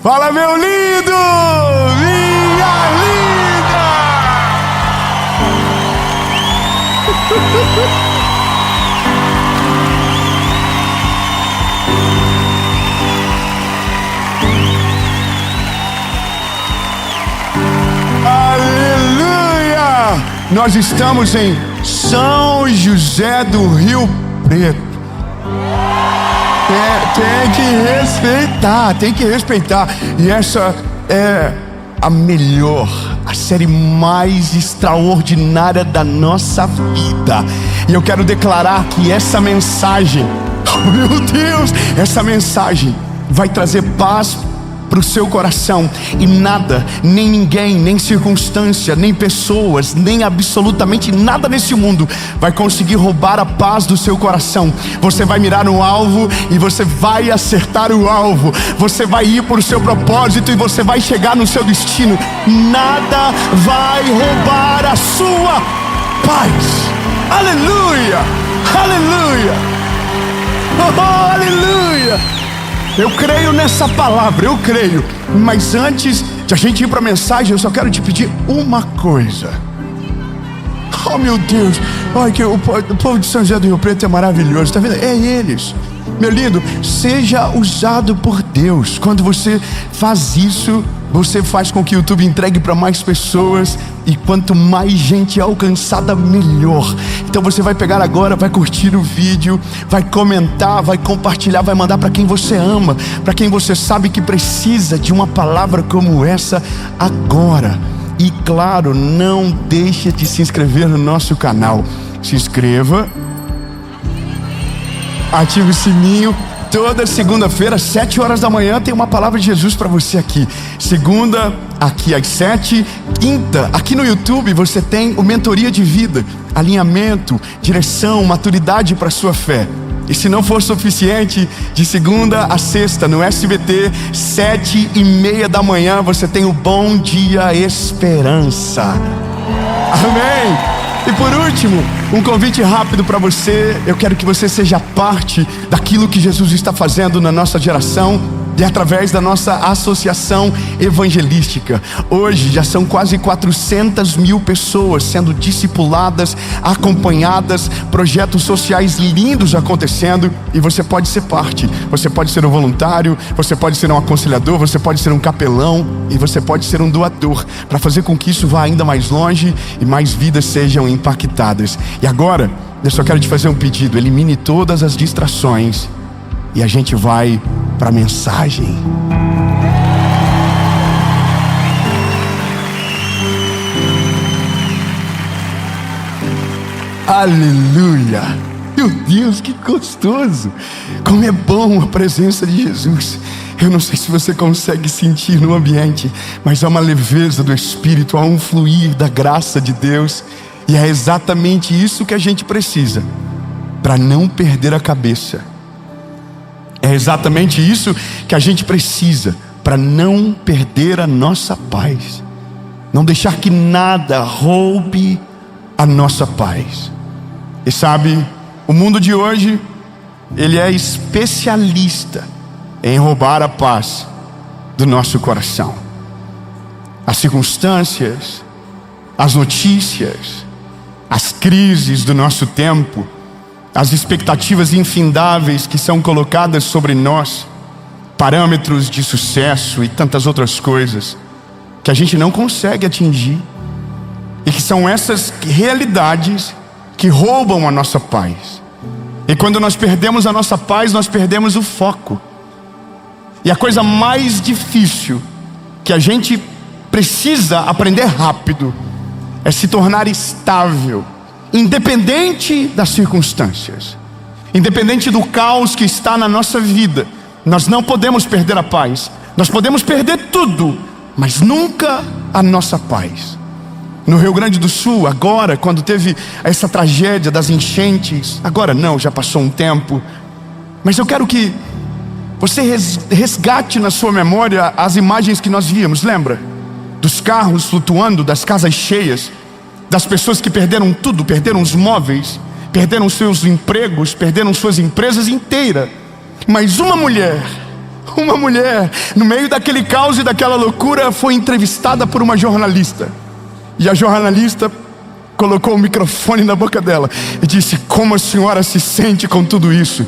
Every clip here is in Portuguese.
Fala, meu lindo! Minha linda! Aleluia! Nós estamos em São José do Rio Preto. Tem que respeitar. E essa é a melhor, a série mais extraordinária da nossa vida. E eu quero declarar que essa mensagem, oh meu Deus, essa mensagem vai trazer paz para o seu coração. E nada, nem ninguém, nem circunstância, nem pessoas, nem absolutamente nada nesse mundo vai conseguir roubar a paz do seu coração. Você vai mirar no alvo e você vai acertar o alvo. Você vai ir por seu propósito e você vai chegar no seu destino. Nada vai roubar a sua paz. Aleluia, aleluia, oh, aleluia. Eu creio nessa palavra, eu creio. Mas antes de a gente ir para a mensagem, eu só quero te pedir uma coisa. Oh meu Deus, olha que o povo de São José do Rio Preto é maravilhoso, tá vendo? É eles. Meu lindo, seja usado por Deus. Quando você faz isso, você faz com que o YouTube entregue para mais pessoas. E quanto mais gente alcançada, melhor. Então você vai pegar agora, vai curtir o vídeo, vai comentar, vai compartilhar, vai mandar para quem você ama, para quem você sabe que precisa de uma palavra como essa agora. E claro, não deixe de se inscrever no nosso canal. Se inscreva, ative o sininho. Toda segunda-feira, 7 horas da manhã, tem uma palavra de Jesus para você aqui. Segunda, aqui às 7. Quinta, aqui no YouTube, você tem o Mentoria de Vida, alinhamento, direção, maturidade para a sua fé. E se não for suficiente, de segunda a sexta, no SBT, 7:30 da manhã, você tem o Bom Dia Esperança. Amém! E por último, um convite rápido para você. Eu quero que você seja parte daquilo que Jesus está fazendo na nossa geração e através da nossa associação evangelística. Hoje já são quase 400 mil pessoas sendo discipuladas, acompanhadas, projetos sociais lindos acontecendo, e você pode ser parte. Você pode ser um voluntário, você pode ser um aconselhador, você pode ser um capelão e você pode ser um doador, para fazer com que isso vá ainda mais longe e mais vidas sejam impactadas. E agora, eu só quero te fazer um pedido: elimine todas as distrações e a gente vai para a mensagem. Aleluia! Meu Deus, que gostoso! Como é bom a presença de Jesus. Eu não sei se você consegue sentir no ambiente, mas há uma leveza do Espírito, há um fluir da graça de Deus. E é exatamente isso que a gente precisa para não perder a cabeça. É exatamente isso que a gente precisa para não perder a nossa paz. Não deixar que nada roube a nossa paz. E sabe, o mundo de hoje, ele é especialista em roubar a paz do nosso coração. As circunstâncias, as notícias, as crises do nosso tempo, as expectativas infindáveis que são colocadas sobre nós, parâmetros de sucesso e tantas outras coisas que a gente não consegue atingir, e que são essas realidades que roubam a nossa paz. E quando nós perdemos a nossa paz, nós perdemos o foco. E a coisa mais difícil que a gente precisa aprender rápido é se tornar estável, independente das circunstâncias, independente do caos que está na nossa vida. Nós não podemos perder a paz. Nós podemos perder tudo, mas nunca a nossa paz. No Rio Grande do Sul, agora, quando teve essa tragédia das enchentes, agora não, já passou um tempo, mas eu quero que você resgate na sua memória as imagens que nós víamos. Lembra? Dos carros flutuando, das casas cheias, das pessoas que perderam tudo, perderam os móveis, perderam seus empregos, perderam suas empresas inteiras. Mas uma mulher, uma mulher, no meio daquele caos e daquela loucura, foi entrevistada por uma jornalista. E a jornalista colocou o microfone na boca dela e disse: como a senhora se sente com tudo isso?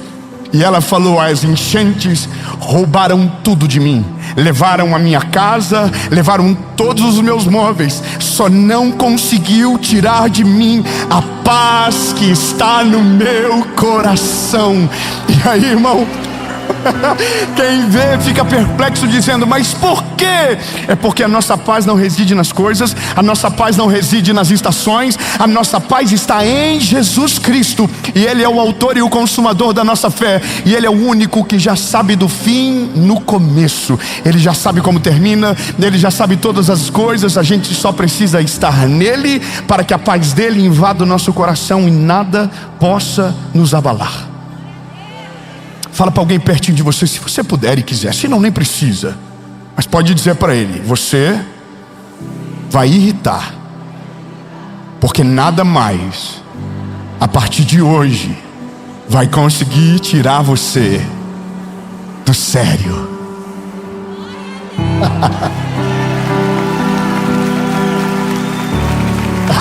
E ela falou: as enchentes roubaram tudo de mim, levaram a minha casa, levaram todos os meus móveis, só não conseguiu tirar de mim a paz que está no meu coração. E aí, irmão, quem vê fica perplexo dizendo: mas por quê? É porque a nossa paz não reside nas coisas, a nossa paz não reside nas estações, a nossa paz está em Jesus Cristo. E Ele é o autor e o consumador da nossa fé. E Ele é o único que já sabe do fim no começo. Ele já sabe como termina, Ele já sabe todas as coisas. A gente só precisa estar nele para que a paz dele invada o nosso coração e nada possa nos abalar. Fala para alguém pertinho de você, se você puder e quiser. Se não, nem precisa. Mas pode dizer para ele: você vai irritar, porque nada mais a partir de hoje vai conseguir tirar você do sério.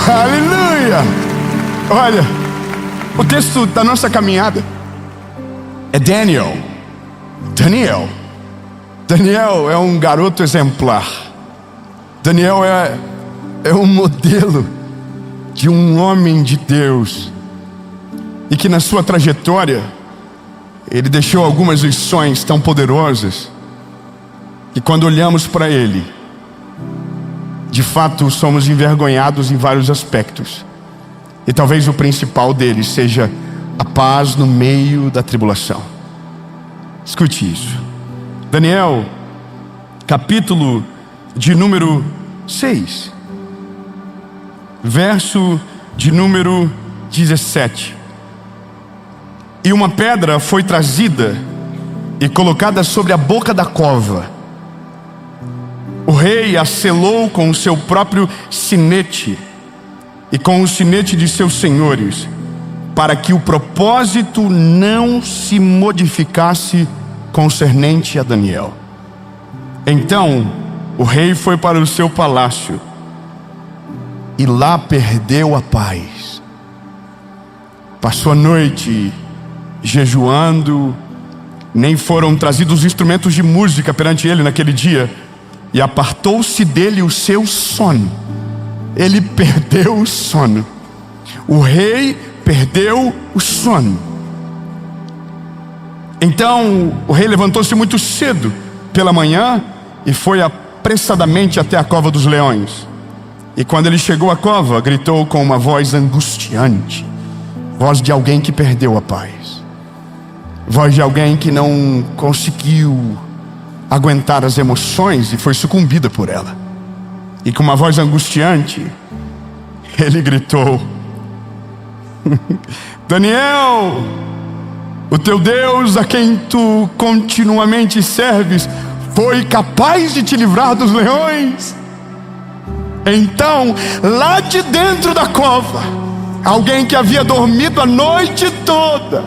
Aleluia! Olha, o texto da nossa caminhada é Daniel. Daniel é um garoto exemplar. Daniel é um modelo de um homem de Deus, e que na sua trajetória ele deixou algumas lições tão poderosas que, quando olhamos para ele, de fato somos envergonhados em vários aspectos. E talvez o principal deles seja a paz no meio da tribulação. Escute isso. Daniel, capítulo de número 6, verso de número 17. E uma pedra foi trazida e colocada sobre a boca da cova. O rei a selou com o seu próprio sinete e com o sinete de seus senhores, para que o propósito não se modificasse concernente a Daniel. Então o rei foi para o seu palácio e lá perdeu a paz. Passou a noite jejuando, nem foram trazidos instrumentos de música perante ele naquele dia, e apartou-se dele o seu sono. Ele perdeu o sono. O rei perdeu o sono. Então o rei levantou-se muito cedo pela manhã e foi apressadamente até a cova dos leões. E quando ele chegou à cova, gritou com uma voz angustiante, voz de alguém que perdeu a paz, voz de alguém que não conseguiu aguentar as emoções e foi sucumbida por ela. E com uma voz angustiante ele gritou: Daniel, o teu Deus, a quem tu continuamente serves, foi capaz de te livrar dos leões? Então, lá de dentro da cova, alguém que havia dormido a noite toda,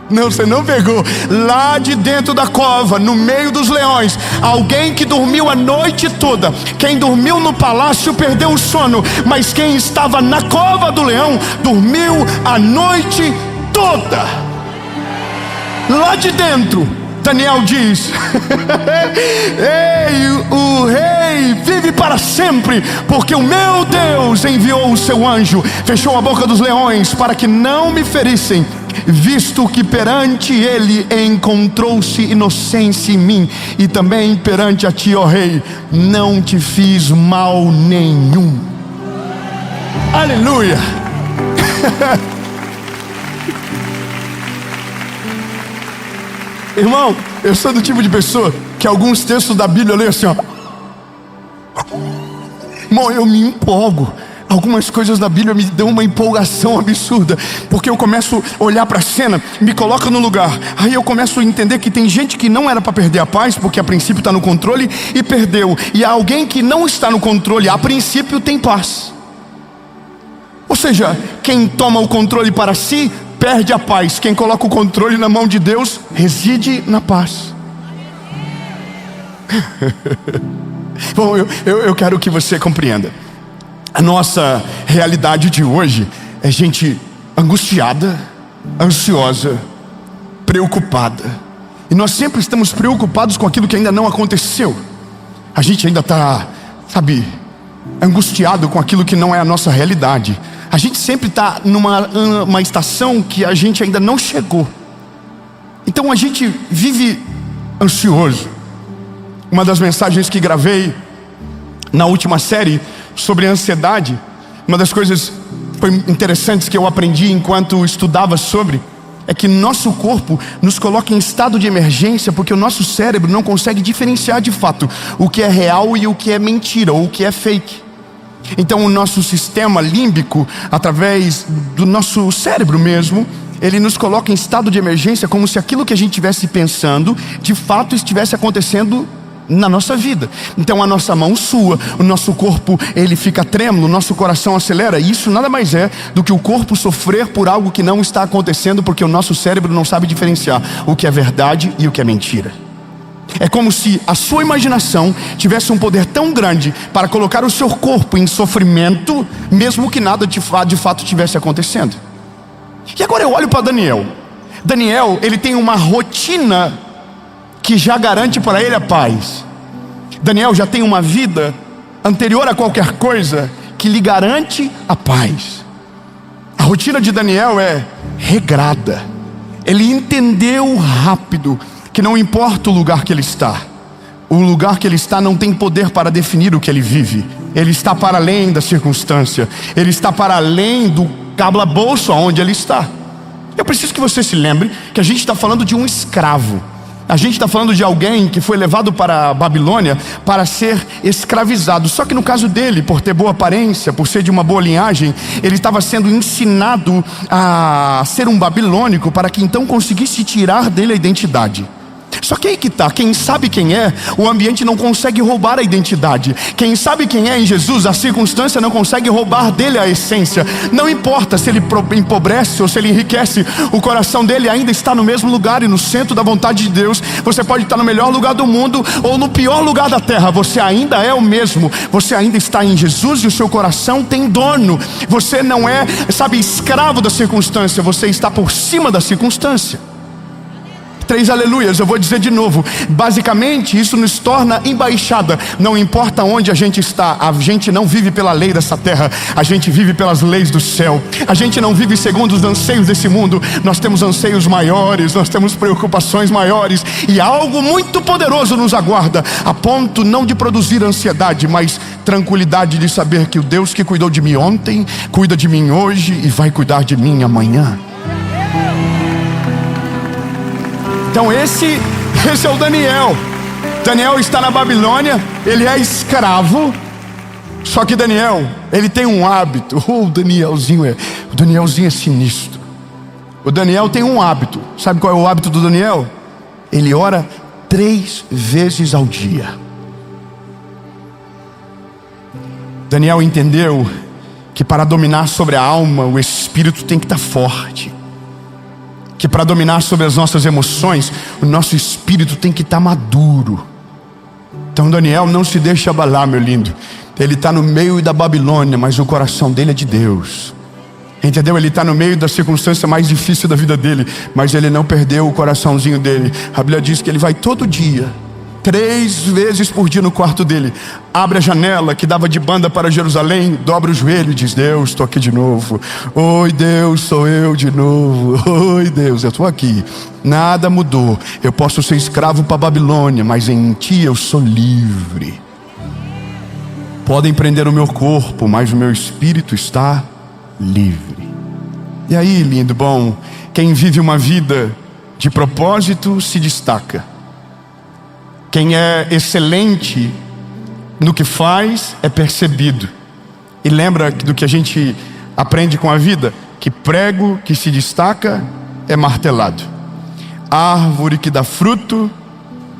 não, você não pegou, lá de dentro da cova, no meio dos leões, alguém que dormiu a noite toda. Quem dormiu no palácio perdeu o sono, mas quem estava na cova do leão dormiu a noite toda. Lá de dentro, Daniel diz: ei, o rei vive para sempre, porque o meu Deus enviou o seu anjo, fechou a boca dos leões para que não me ferissem, visto que perante ele encontrou-se inocência em mim, e também perante a ti, ó rei, não te fiz mal nenhum. Aleluia. Irmão, eu sou do tipo de pessoa que alguns textos da Bíblia eu leio assim, ó. Irmão, eu me empolgo. Algumas coisas da Bíblia me dão uma empolgação absurda, porque eu começo a olhar para a cena, me coloca no lugar. Aí eu começo a entender que tem gente que não era para perder a paz, porque a princípio está no controle e perdeu. E há alguém que não está no controle, a princípio tem paz. Ou seja, quem toma o controle para si perde a paz. Quem coloca o controle na mão de Deus reside na paz. Bom, eu quero que você compreenda. A nossa realidade de hoje é gente angustiada, ansiosa, preocupada. E nós sempre estamos preocupados com aquilo que ainda não aconteceu. A gente ainda está, angustiado com aquilo que não é a nossa realidade. A gente sempre está numa estação que a gente ainda não chegou. Então a gente vive ansioso. Uma das mensagens que gravei na última série sobre ansiedade, uma das coisas interessantes que eu aprendi enquanto estudava sobre, é que nosso corpo nos coloca em estado de emergência porque o nosso cérebro não consegue diferenciar de fato o que é real e o que é mentira, ou o que é fake. Então o nosso sistema límbico, através do nosso cérebro mesmo, ele nos coloca em estado de emergência, como se aquilo que a gente estivesse pensando de fato estivesse acontecendo na nossa vida. Então a nossa mão sua, o nosso corpo ele fica trêmulo, o nosso coração acelera. E isso nada mais é do que o corpo sofrer por algo que não está acontecendo, porque o nosso cérebro não sabe diferenciar o que é verdade e o que é mentira. É como se a sua imaginação tivesse um poder tão grande para colocar o seu corpo em sofrimento, mesmo que nada de fato estivesse acontecendo. E agora eu olho para Daniel. Daniel, ele tem uma rotina que já garante para ele a paz. Daniel já tem uma vida anterior a qualquer coisa que lhe garante a paz. A rotina de Daniel é regrada. Ele entendeu rápido que não importa o lugar que ele está, o lugar que ele está não tem poder para definir o que ele vive. Ele está para além da circunstância, ele está para além do calabouço onde ele está. Eu preciso que você se lembre que a gente está falando de um escravo. A gente está falando de alguém que foi levado para a Babilônia para ser escravizado. Só que no caso dele, por ter boa aparência, por ser de uma boa linhagem, ele estava sendo ensinado a ser um babilônico para que então conseguisse tirar dele a identidade. Só que aí que está, quem sabe quem é, o ambiente não consegue roubar a identidade. Quem sabe quem é em Jesus, a circunstância não consegue roubar dele a essência. Não importa se ele empobrece ou se ele enriquece, o coração dele ainda está no mesmo lugar e no centro da vontade de Deus. Você pode estar no melhor lugar do mundo ou no pior lugar da terra, você ainda é o mesmo. Você ainda está em Jesus e o seu coração tem dono. Você não é, escravo da circunstância, você está por cima da circunstância. 3 aleluias, eu vou dizer de novo. Basicamente isso nos torna embaixada. Não importa onde a gente está, a gente não vive pela lei dessa terra, a gente vive pelas leis do céu. A gente não vive segundo os anseios desse mundo. Nós temos anseios maiores, nós temos preocupações maiores, e algo muito poderoso nos aguarda, a ponto não de produzir ansiedade, mas tranquilidade de saber que o Deus que cuidou de mim ontem cuida de mim hoje e vai cuidar de mim amanhã. Então esse é o Daniel. Daniel está na Babilônia, ele é escravo. Só que Daniel, ele tem um hábito. O Danielzinho é sinistro. O Daniel tem um hábito. Sabe qual é o hábito do Daniel? Ele ora 3 vezes ao dia. Daniel entendeu que para dominar sobre a alma, o espírito tem que estar forte. Que para dominar sobre as nossas emoções, o nosso espírito tem que estar maduro. Então Daniel não se deixa abalar, meu lindo. Ele está no meio da Babilônia, mas o coração dele é de Deus. Entendeu? Ele está no meio da circunstância mais difícil da vida dele, mas ele não perdeu o coraçãozinho dele. A Bíblia diz que ele vai todo dia, 3 vezes por dia no quarto dele, abre a janela que dava de banda para Jerusalém, dobra o joelho e diz: Deus, estou aqui de novo. Oi Deus, sou eu de novo. Oi Deus, eu estou aqui. Nada mudou. Eu posso ser escravo para a Babilônia, mas em ti eu sou livre. Podem prender o meu corpo, mas o meu espírito está livre. E aí, lindo, bom, quem vive uma vida de propósito se destaca. Quem é excelente no que faz é percebido. E lembra do que a gente aprende com a vida? Que prego que se destaca é martelado. Árvore que dá fruto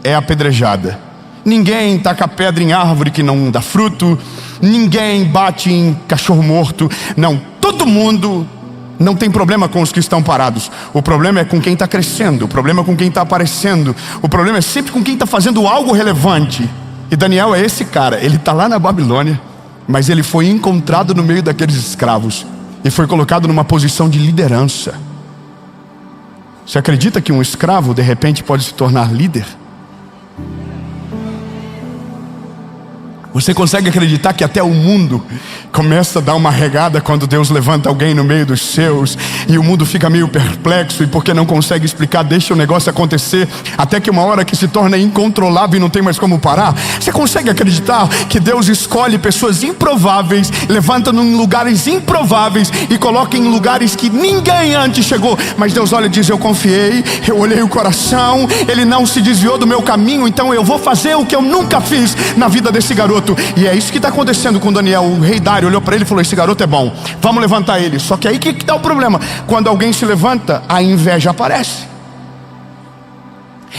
é apedrejada. Ninguém taca pedra em árvore que não dá fruto. Ninguém bate em cachorro morto. Não, todo mundo Não tem problema com os que estão parados. O problema é com quem está crescendo. O problema é com quem está aparecendo. O problema é sempre com quem está fazendo algo relevante. E Daniel é esse cara. Ele está lá na Babilônia, mas ele foi encontrado no meio daqueles escravos e foi colocado numa posição de liderança. Você acredita que um escravo de repente pode se tornar líder? Você consegue acreditar que até o mundo começa a dar uma regada quando Deus levanta alguém no meio dos seus, e o mundo fica meio perplexo, e porque não consegue explicar, deixa o negócio acontecer, até que uma hora que se torna incontrolável e não tem mais como parar? Você consegue acreditar que Deus escolhe pessoas improváveis, levanta em lugares improváveis e coloca em lugares que ninguém antes chegou, mas Deus olha e diz: eu confiei, eu olhei o coração, ele não se desviou do meu caminho, então eu vou fazer o que eu nunca fiz na vida desse garoto. E é isso que está acontecendo com Daniel. O rei Dário olhou para ele e falou: esse garoto é bom, vamos levantar ele. Só que aí que dá o problema: quando alguém se levanta, a inveja aparece.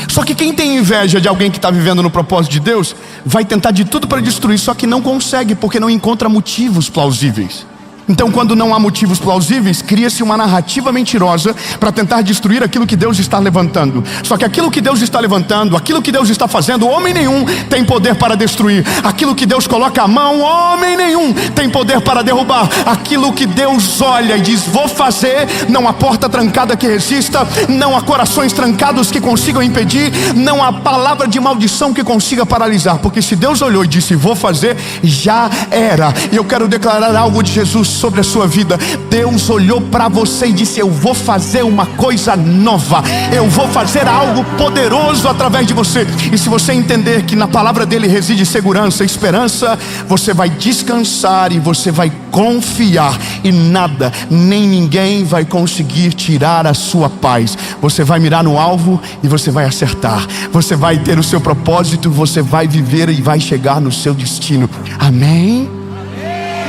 Só que quem tem inveja de alguém que está vivendo no propósito de Deus, vai tentar de tudo para destruir, só que não consegue, porque não encontra motivos plausíveis. Então, quando não há motivos plausíveis, cria-se uma narrativa mentirosa para tentar destruir aquilo que Deus está levantando. Só que aquilo que Deus está levantando, aquilo que Deus está fazendo, homem nenhum tem poder para destruir. Aquilo que Deus coloca a mão, homem nenhum tem poder para derrubar. Aquilo que Deus olha e diz: vou fazer, não há porta trancada que resista, não há corações trancados que consigam impedir, não há palavra de maldição que consiga paralisar. Porque se Deus olhou e disse: vou fazer, já era. E eu quero declarar algo de Jesus sobre a sua vida. Deus olhou para você e disse: eu vou fazer uma coisa nova, eu vou fazer algo poderoso através de você. E se você entender que na palavra dele reside segurança, esperança, você vai descansar e você vai confiar, e nada, nem ninguém vai conseguir tirar a sua paz. Você vai mirar no alvo e você vai acertar, você vai ter o seu propósito, você vai viver e vai chegar no seu destino. Amém?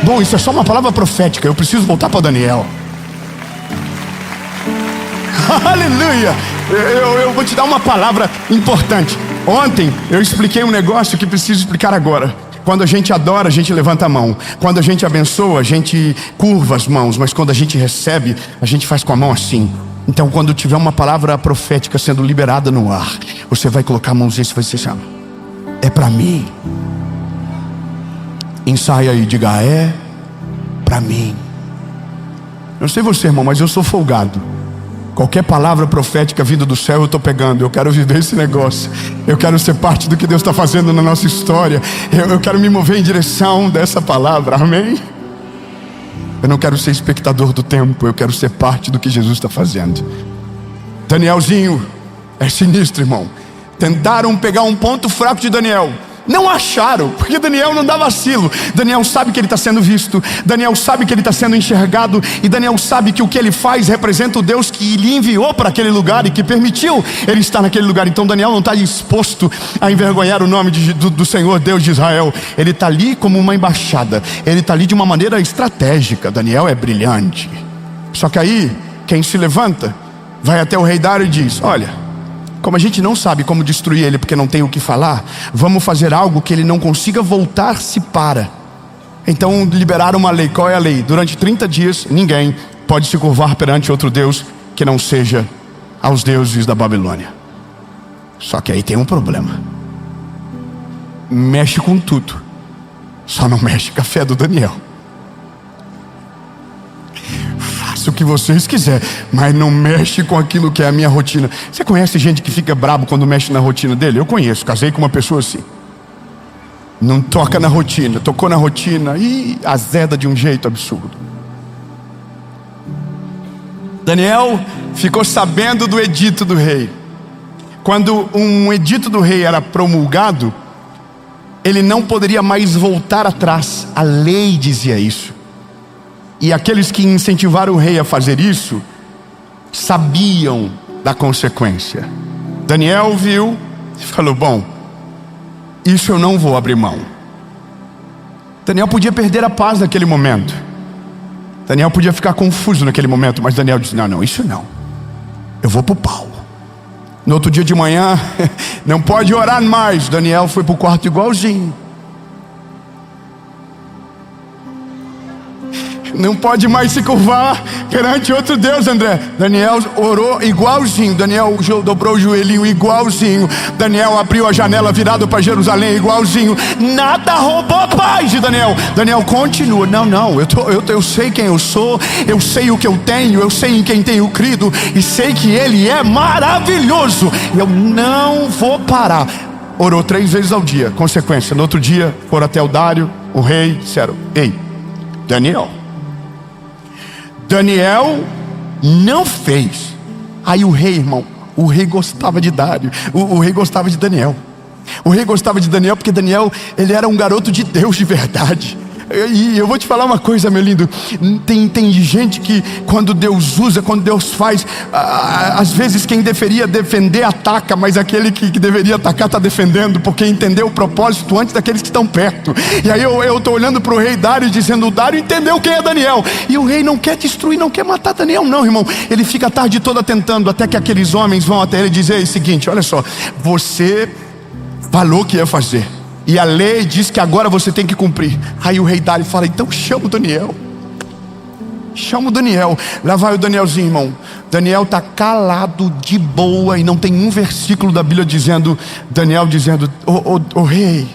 Bom, isso é só uma palavra profética. Eu preciso voltar para Daniel. Aleluia. Eu vou te dar uma palavra importante. Ontem eu expliquei um negócio que preciso explicar agora. Quando a gente adora, a gente levanta a mão. Quando a gente abençoa, a gente curva as mãos. Mas quando a gente recebe, a gente faz com a mão assim. Então, quando tiver uma palavra profética sendo liberada no ar, você vai colocar a mãozinha e vai se chamar: é para mim. Ensaia aí, diga: é para mim. Não sei você, irmão, mas eu sou folgado. Qualquer palavra profética vinda do céu eu estou pegando. Eu quero viver esse negócio. Eu quero ser parte do que Deus está fazendo na nossa história. Eu quero me mover em direção dessa palavra. Amém? Eu não quero ser espectador do tempo. Eu quero ser parte do que Jesus está fazendo. Danielzinho é sinistro, irmão. Tentaram pegar um ponto fraco de Daniel, não acharam, porque Daniel não dá vacilo. Daniel sabe que ele está sendo visto, Daniel sabe que ele está sendo enxergado, e Daniel sabe que o que ele faz representa o Deus que lhe enviou para aquele lugar e que permitiu ele estar naquele lugar. Então Daniel não está disposto a envergonhar o nome do Senhor Deus de Israel. Ele está ali como uma embaixada, ele está ali de uma maneira estratégica. Daniel é brilhante. Só que aí quem se levanta vai até o rei Dário e diz: olha, como a gente não sabe como destruir ele porque não tem o que falar, vamos fazer algo que ele não consiga voltar-se para. Então liberaram uma lei. Qual é a lei? Durante 30 dias ninguém pode se curvar perante outro Deus que não seja aos deuses da Babilônia. Só que aí tem um problema. Mexe com tudo, só não mexe com a fé do Daniel. O que vocês quiserem, mas não mexe com aquilo que é a minha rotina. Você conhece gente que fica brabo quando mexe na rotina dele? Eu conheço, casei com uma pessoa assim. Não toca na rotina, tocou na rotina e azeda de um jeito absurdo. Daniel ficou sabendo do edito do rei. Quando um edito do rei era promulgado, ele não poderia mais voltar atrás. A lei dizia isso. E aqueles que incentivaram o rei a fazer isso sabiam da consequência. Daniel viu e falou: bom, isso eu não vou abrir mão. Daniel podia perder a paz naquele momento. Daniel podia ficar confuso naquele momento, mas Daniel disse: não, isso não. Eu vou pro pau. No outro dia de manhã, não pode orar mais. Daniel foi pro quarto igualzinho. Não pode mais se curvar perante outro Deus, André. Daniel orou igualzinho. Daniel dobrou o joelhinho igualzinho. Daniel abriu a janela virado para Jerusalém igualzinho. Nada roubou a paz de Daniel. Daniel continua. Não, eu sei quem eu sou. Eu sei o que eu tenho. Eu sei em quem tenho crido. E sei que Ele é maravilhoso. Eu não vou parar. Orou 3 vezes ao dia. Consequência, no outro dia foram até o Dário, o rei, disseram: ei, Daniel não fez. Aí o rei, irmão, o rei gostava de Dário, o rei gostava de Daniel. O rei gostava de Daniel porque Daniel, ele era um garoto de Deus de verdade. E eu vou te falar uma coisa, meu lindo. Tem gente que quando Deus usa, quando Deus faz, às vezes quem deveria defender ataca, mas aquele que deveria atacar está defendendo, porque entendeu o propósito antes daqueles que estão perto. E aí eu estou olhando para o rei Dário dizendo: o Dário entendeu quem é Daniel. E o rei não quer destruir, não quer matar Daniel, não, irmão. Ele fica a tarde toda tentando, até que aqueles homens vão até ele dizer o seguinte: olha só, você falou que ia fazer, e a lei diz que agora você tem que cumprir. Aí o rei Dário fala: então chama o Daniel. Chama o Daniel. Lá vai o Danielzinho, irmão. Daniel está calado, de boa, e não tem um versículo da Bíblia dizendo, Daniel dizendo: ô rei,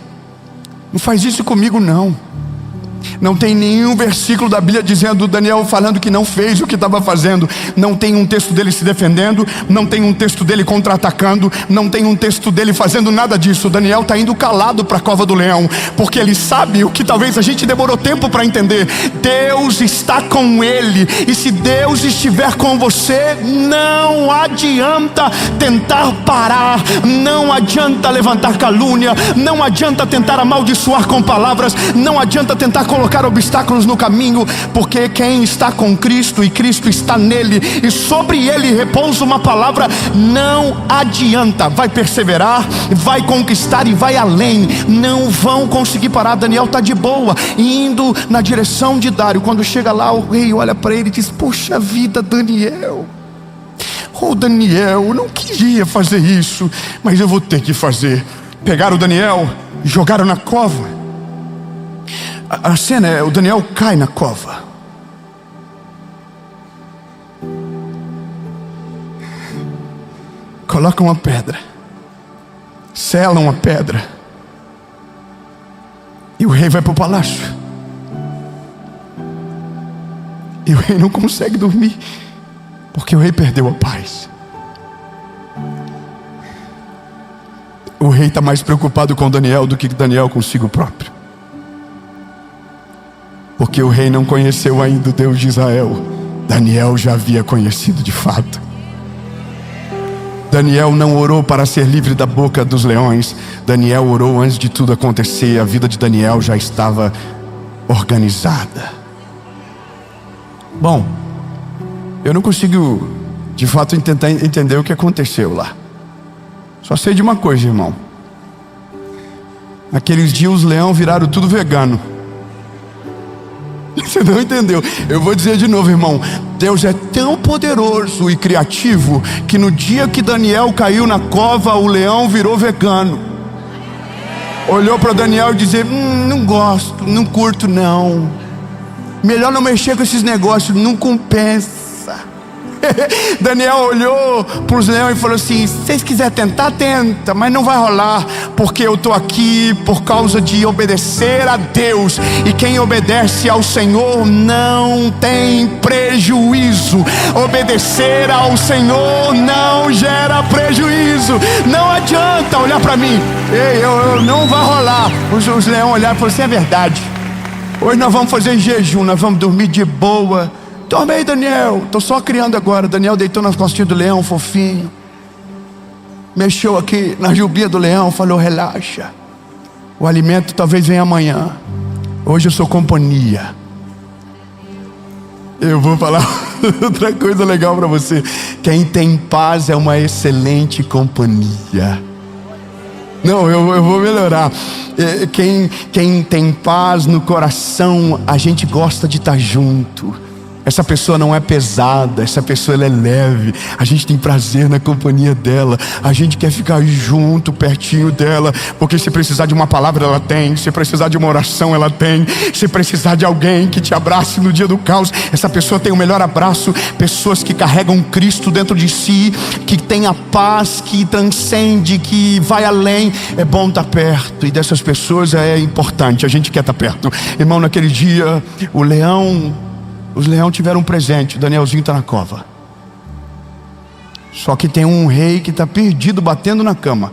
não faz isso comigo não. Não tem nenhum versículo da Bíblia dizendo Daniel falando que não fez o que estava fazendo. Não tem um texto dele se defendendo. Não tem um texto dele contra-atacando. Não tem um texto dele fazendo nada disso. Daniel está indo calado para a cova do leão, porque ele sabe o que talvez a gente demorou tempo para entender: Deus está com ele. E se Deus estiver com você, não adianta tentar parar, não adianta levantar calúnia, não adianta tentar amaldiçoar com palavras, não adianta tentar colocar obstáculos no caminho, porque quem está com Cristo e Cristo está nele, e sobre ele repousa uma palavra, não adianta, vai perseverar, vai conquistar e vai além. Não vão conseguir parar. Daniel está de boa, indo na direção de Dário. Quando chega lá, o rei olha para ele e diz: puxa vida, Daniel, Daniel, eu não queria fazer isso, mas eu vou ter que fazer. Pegaram o Daniel e jogaram na cova. A cena é: o Daniel cai na cova. Colocam uma pedra, selam a pedra, e o rei vai para o palácio. E o rei não consegue dormir, porque o rei perdeu a paz. O rei está mais preocupado com Daniel do que Daniel consigo próprio, porque o rei não conheceu ainda o Deus de Israel. Daniel já havia conhecido de fato. Daniel não orou para ser livre da boca dos leões. Daniel orou antes de tudo acontecer. A vida de Daniel já estava organizada. Bom, eu não consigo de fato tentar entender o que aconteceu lá. Só sei de uma coisa, irmão: naqueles dias os leões viraram tudo vegano. Você não entendeu? Eu vou dizer de novo, irmão. Deus é tão poderoso e criativo que no dia que Daniel caiu na cova, o leão virou vegano. Olhou para Daniel e disse: não gosto, não curto não. Melhor não mexer com esses negócios, não compensa. Daniel olhou para os leões e falou assim: se vocês quiserem tentar, tenta, mas não vai rolar, porque eu estou aqui por causa de obedecer a Deus, e quem obedece ao Senhor não tem prejuízo. Obedecer ao Senhor não gera prejuízo. Não adianta olhar para mim: ei, eu não vai rolar. Os leões olharam e falaram assim: é verdade, hoje nós vamos fazer jejum, nós vamos dormir de boa. Dorme aí, Daniel, estou só criando agora. Daniel deitou nas costinhas do leão, fofinho, mexeu aqui na jubinha do leão, falou: relaxa, o alimento talvez venha amanhã, hoje eu sou companhia. Eu vou falar outra coisa legal para você: quem tem paz é uma excelente companhia. Não, eu vou melhorar. Quem tem paz no coração, a gente gosta de estar junto. Essa pessoa não é pesada, essa pessoa ela é leve. A gente tem prazer na companhia dela. A gente quer ficar junto, pertinho dela. Porque se precisar de uma palavra, ela tem. Se precisar de uma oração, ela tem. Se precisar de alguém que te abrace no dia do caos, essa pessoa tem o melhor abraço. Pessoas que carregam Cristo dentro de si, que tem a paz, que transcende, que vai além. É bom estar perto, e dessas pessoas é importante. A gente quer estar perto. Irmão, naquele dia, os leões tiveram um presente. O Danielzinho está na cova. Só que tem um rei que está perdido, batendo na cama.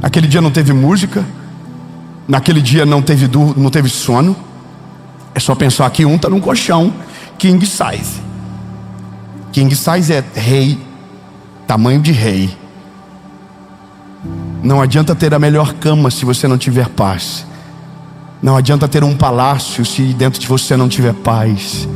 Aquele dia não teve música. Naquele dia não teve sono. É só pensar que um está num colchão king size. King size é rei, tamanho de rei. Não adianta ter a melhor cama se você não tiver paz. Não adianta ter um palácio se dentro de você não tiver paz.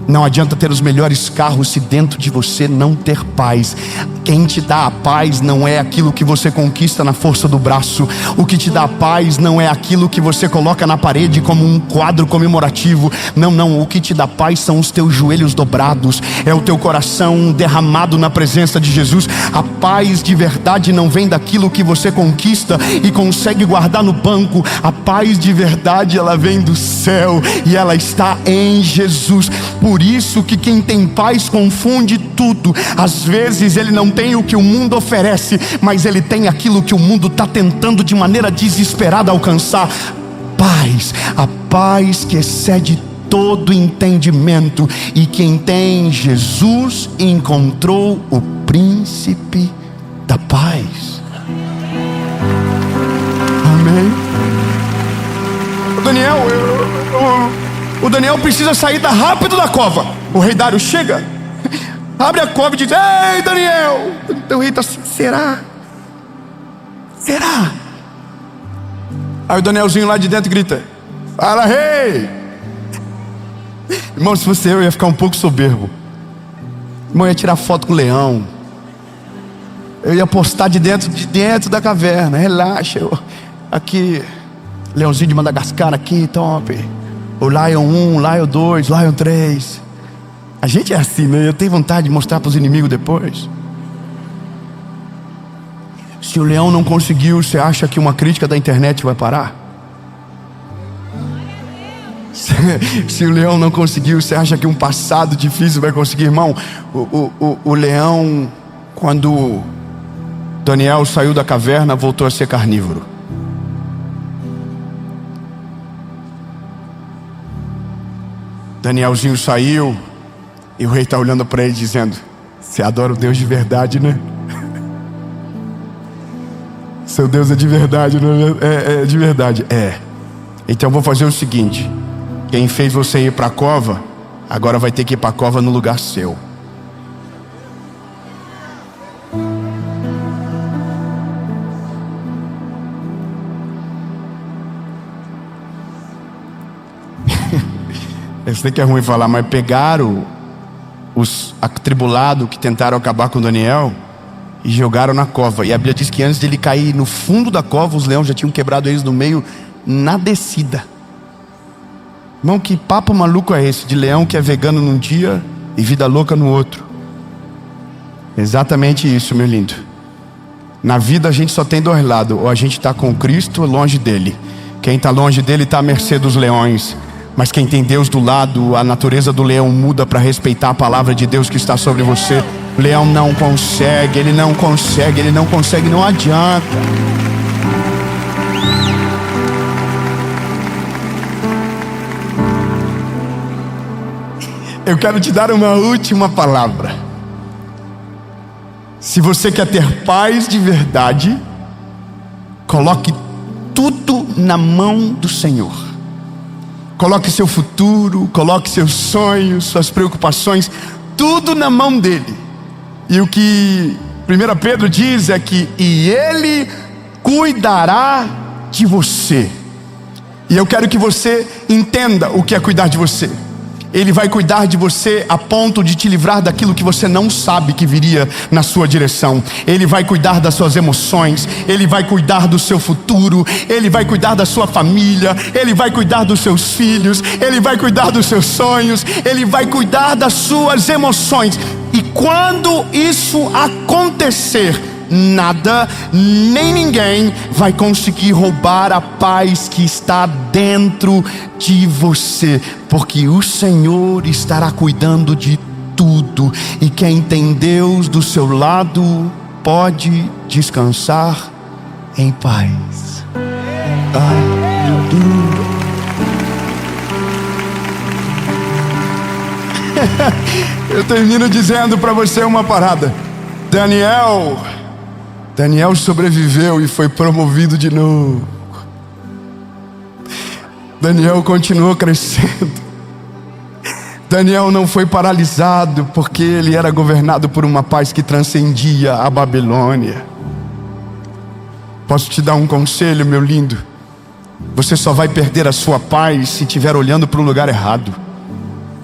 Não adianta ter os melhores carros se dentro de você não ter paz. Quem te dá a paz não é aquilo que você conquista na força do braço. O que te dá a paz não é aquilo que você coloca na parede como um quadro comemorativo. Não, o que te dá paz são os teus joelhos dobrados. É o teu coração derramado na presença de Jesus. A paz de verdade não vem daquilo que você conquista e consegue guardar no banco. A paz de verdade, ela vem do céu e ela está em Jesus. Por isso que quem tem paz confunde tudo. Às vezes ele não tem o que o mundo oferece, mas ele tem aquilo que o mundo está tentando de maneira desesperada alcançar. Paz, a paz que excede todo entendimento. E quem tem Jesus encontrou o príncipe da paz. Amém. O Daniel precisa sair rápido da cova. O rei Dário chega, abre a cova e diz: ei, Daniel. Então o rei está assim: será? Aí o Danielzinho lá de dentro grita: fala, rei. Irmão, se fosse eu ia ficar um pouco soberbo. Irmão, eu ia tirar foto com o leão. Eu ia postar de dentro da caverna. Relaxa, aqui, leãozinho de Madagascar aqui, top. O Lion 1, Lion 2, Lion 3. A gente é assim, né? Eu tenho vontade de mostrar para os inimigos depois. Se o leão não conseguiu, você acha que uma crítica da internet vai parar? Se o leão não conseguiu, você acha que um passado difícil vai conseguir? Irmão, o leão, quando Daniel saiu da caverna, voltou a ser carnívoro. Danielzinho saiu e o rei está olhando para ele dizendo: você adora o Deus de verdade, né? Seu Deus é de verdade, não é? É de verdade, é. Então eu vou fazer o seguinte: quem fez você ir para a cova, agora vai ter que ir para a cova no lugar seu. Eu sei que é ruim falar, mas pegaram os atribulados que tentaram acabar com Daniel e jogaram na cova. E a Bíblia diz que antes de ele cair no fundo da cova, os leões já tinham quebrado eles no meio, na descida. Irmão, que papo maluco é esse de leão que é vegano num dia e vida louca no outro? Exatamente isso, meu lindo. Na vida a gente só tem dois lados: ou a gente está com Cristo ou longe dele. Quem está longe dele está à mercê dos leões. Mas quem tem Deus do lado, a natureza do leão muda para respeitar a palavra de Deus que está sobre você. O leão não consegue, ele não consegue, não adianta. Eu quero te dar uma última palavra. Se você quer ter paz de verdade, coloque tudo na mão do Senhor. Coloque seu futuro, coloque seus sonhos, suas preocupações, tudo na mão dele. E o que 1 Pedro diz é que ele cuidará de você. E eu quero que você entenda o que é cuidar de você. Ele vai cuidar de você a ponto de te livrar daquilo que você não sabe que viria na sua direção. Ele vai cuidar das suas emoções, Ele vai cuidar do seu futuro, Ele vai cuidar da sua família, Ele vai cuidar dos seus filhos, Ele vai cuidar dos seus sonhos, Ele vai cuidar das suas emoções. E quando isso acontecer, nada, nem ninguém vai conseguir roubar a paz que está dentro de você, porque o Senhor estará cuidando de tudo, e quem tem Deus do seu lado pode descansar em paz. Aleluia. Eu termino dizendo para você uma parada. Daniel sobreviveu e foi promovido de novo. Daniel continuou crescendo. Daniel não foi paralisado, porque ele era governado por uma paz que transcendia a Babilônia. Posso te dar um conselho, meu lindo? Você só vai perder a sua paz se estiver olhando para o lugar errado.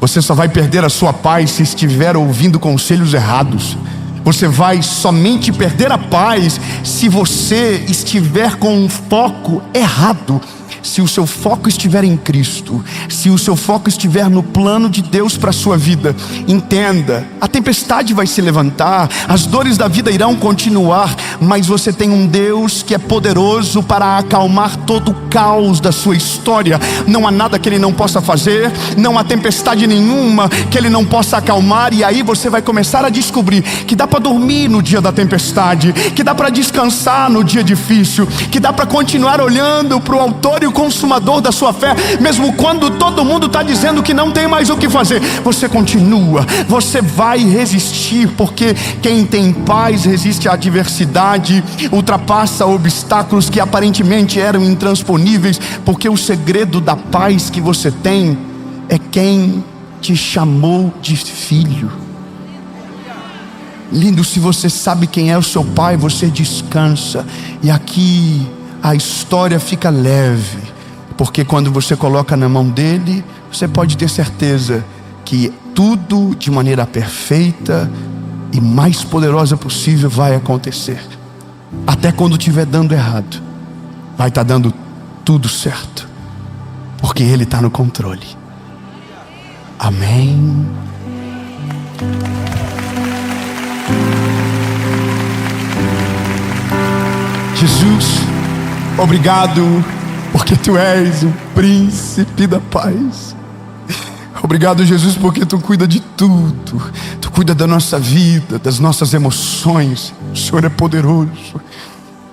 Você só vai perder a sua paz se estiver ouvindo conselhos errados. Você vai somente perder a paz se você estiver com um foco errado. Se o seu foco estiver em Cristo, se o seu foco estiver no plano de Deus para a sua vida, entenda, a tempestade vai se levantar, as dores da vida irão continuar, mas você tem um Deus que é poderoso para acalmar todo o caos da sua história. Não há nada que Ele não possa fazer, não há tempestade nenhuma que Ele não possa acalmar. E aí você vai começar a descobrir que dá para dormir no dia da tempestade, que dá para descansar no dia difícil, que dá para continuar olhando para o autor e o consumador da sua fé, mesmo quando todo mundo está dizendo que não tem mais o que fazer. Você continua, você vai resistir, porque quem tem paz resiste à adversidade, ultrapassa obstáculos que aparentemente eram intransponíveis, porque o segredo da paz que você tem é quem te chamou de filho. Lindo, se você sabe quem é o seu pai, você descansa. E aqui a história fica leve, porque quando você coloca na mão dele, você pode ter certeza que tudo de maneira perfeita e mais poderosa possível vai acontecer. Até quando estiver dando errado, vai estar dando tudo certo, porque Ele está no controle. Amém. Jesus, obrigado, porque Tu és o príncipe da paz. Obrigado, Jesus, porque Tu cuida de tudo. Tu cuida da nossa vida, das nossas emoções. O Senhor é poderoso.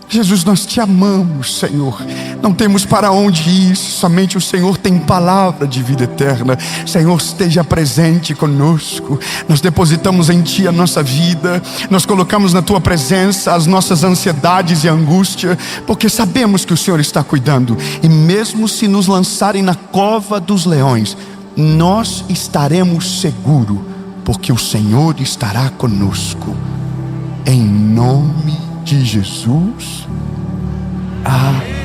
Jesus, nós Te amamos, Senhor. Não temos para onde ir, somente o Senhor tem palavra de vida eterna. Senhor, esteja presente conosco. Nós depositamos em Ti a nossa vida, nós colocamos na Tua presença as nossas ansiedades e angústia, porque sabemos que o Senhor está cuidando. E mesmo se nos lançarem na cova dos leões, nós estaremos seguros, porque o Senhor estará conosco. Em nome de Jesus. Amém.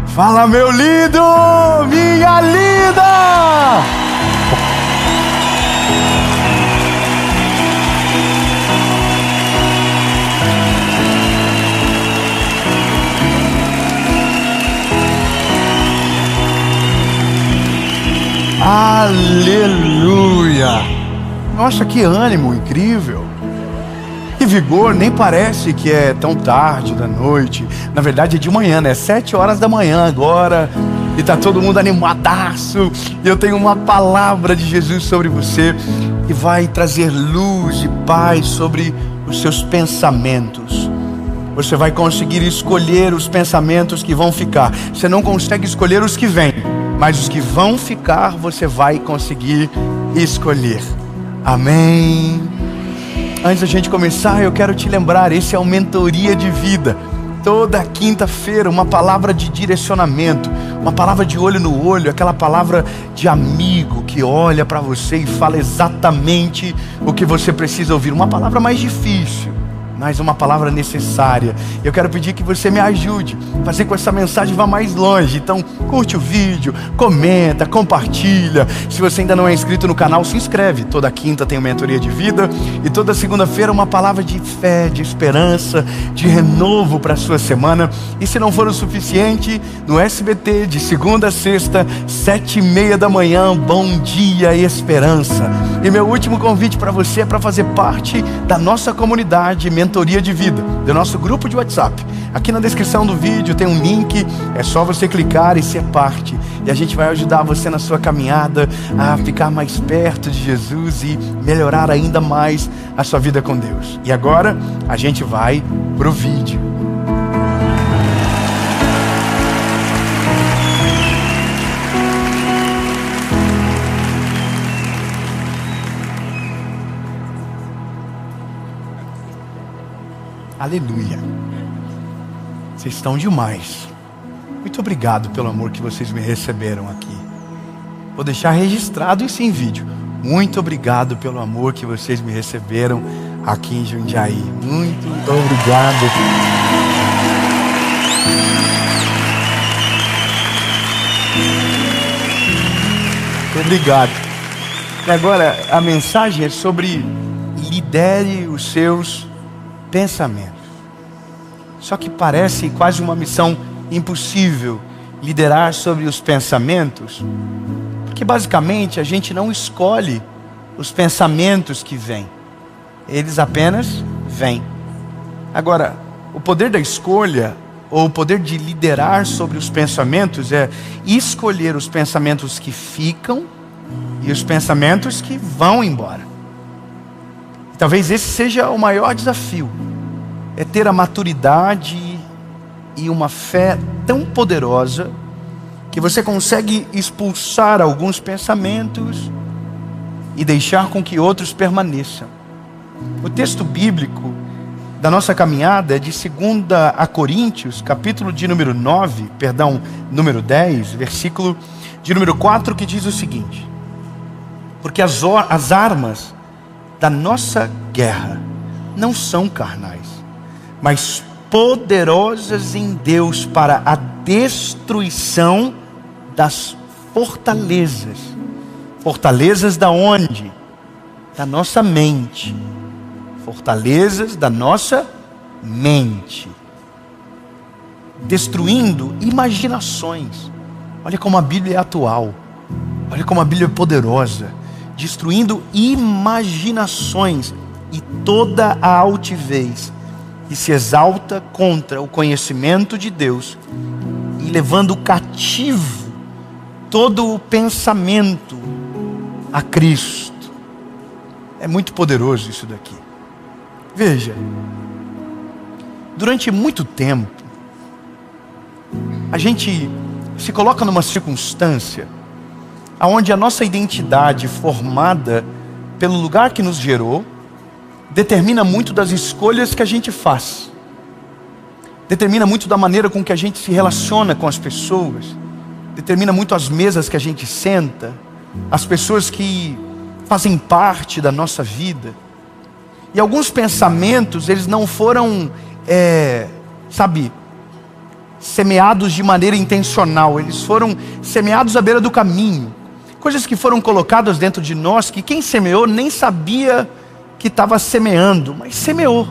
Fala, meu lindo, minha linda! Aleluia! Nossa, que ânimo incrível! Que vigor, nem parece que é tão tarde da noite. Na verdade é de manhã, né? 7 horas da manhã agora. E tá todo mundo animadaço. E eu tenho uma palavra de Jesus sobre você, que vai trazer luz e paz sobre os seus pensamentos. Você vai conseguir escolher os pensamentos que vão ficar. Você não consegue escolher os que vêm, mas os que vão ficar você vai conseguir escolher. Amém. Antes da gente começar, eu quero te lembrar, esse é o Mentoria de Vida. Toda quinta-feira, uma palavra de direcionamento, uma palavra de olho no olho, aquela palavra de amigo que olha para você e fala exatamente o que você precisa ouvir. Uma palavra mais difícil, mas uma palavra necessária. Eu quero pedir que você me ajude a fazer com que essa mensagem vá mais longe. Então, curte o vídeo, comenta, compartilha. Se você ainda não é inscrito no canal, se inscreve. Toda quinta tem uma Mentoria de Vida e toda segunda-feira uma palavra de fé, de esperança, de renovo para a sua semana. E se não for o suficiente, no SBT, de segunda a sexta, 7h30 da manhã, Bom Dia Esperança. E meu último convite para você é para fazer parte da nossa comunidade Mentoria de Vida, do nosso grupo de WhatsApp. Aqui na descrição do vídeo tem um link, é só você clicar e ser parte. E a gente vai ajudar você na sua caminhada a ficar mais perto de Jesus e melhorar ainda mais a sua vida com Deus. E agora a gente vai pro vídeo. Aleluia. Vocês estão demais. Muito obrigado pelo amor que vocês me receberam aqui. Vou deixar registrado isso em vídeo. Muito obrigado pelo amor que vocês me receberam aqui em Jundiaí. Muito obrigado. Muito obrigado. Agora, a mensagem é sobre lidere os seus pensamentos. Só que parece quase uma missão impossível liderar sobre os pensamentos, porque basicamente a gente não escolhe os pensamentos que vêm, eles apenas vêm. Agora, o poder da escolha, ou o poder de liderar sobre os pensamentos, é escolher os pensamentos que ficam e os pensamentos que vão embora. Talvez esse seja o maior desafio, é ter a maturidade e uma fé tão poderosa que você consegue expulsar alguns pensamentos e deixar com que outros permaneçam. O texto bíblico da nossa caminhada é de 2 Coríntios, capítulo de número 10, versículo de número 4, que diz o seguinte: porque as armas da nossa guerra não são carnais, mas poderosas em Deus para a destruição das fortalezas. Fortalezas da onde? Da nossa mente. Fortalezas da nossa mente. Destruindo imaginações. Olha como a Bíblia é atual. Olha como a Bíblia é poderosa. Destruindo imaginações e toda a altivez que se exalta contra o conhecimento de Deus, e levando cativo todo o pensamento a Cristo. É muito poderoso isso daqui. Veja, durante muito tempo a gente se coloca numa circunstância onde a nossa identidade formada pelo lugar que nos gerou determina muito das escolhas que a gente faz, determina muito da maneira com que a gente se relaciona com as pessoas, determina muito as mesas que a gente senta, as pessoas que fazem parte da nossa vida. E alguns pensamentos, eles não foram, semeados de maneira intencional, eles foram semeados à beira do caminho. Coisas que foram colocadas dentro de nós, que quem semeou nem sabia que estava semeando, mas semeou.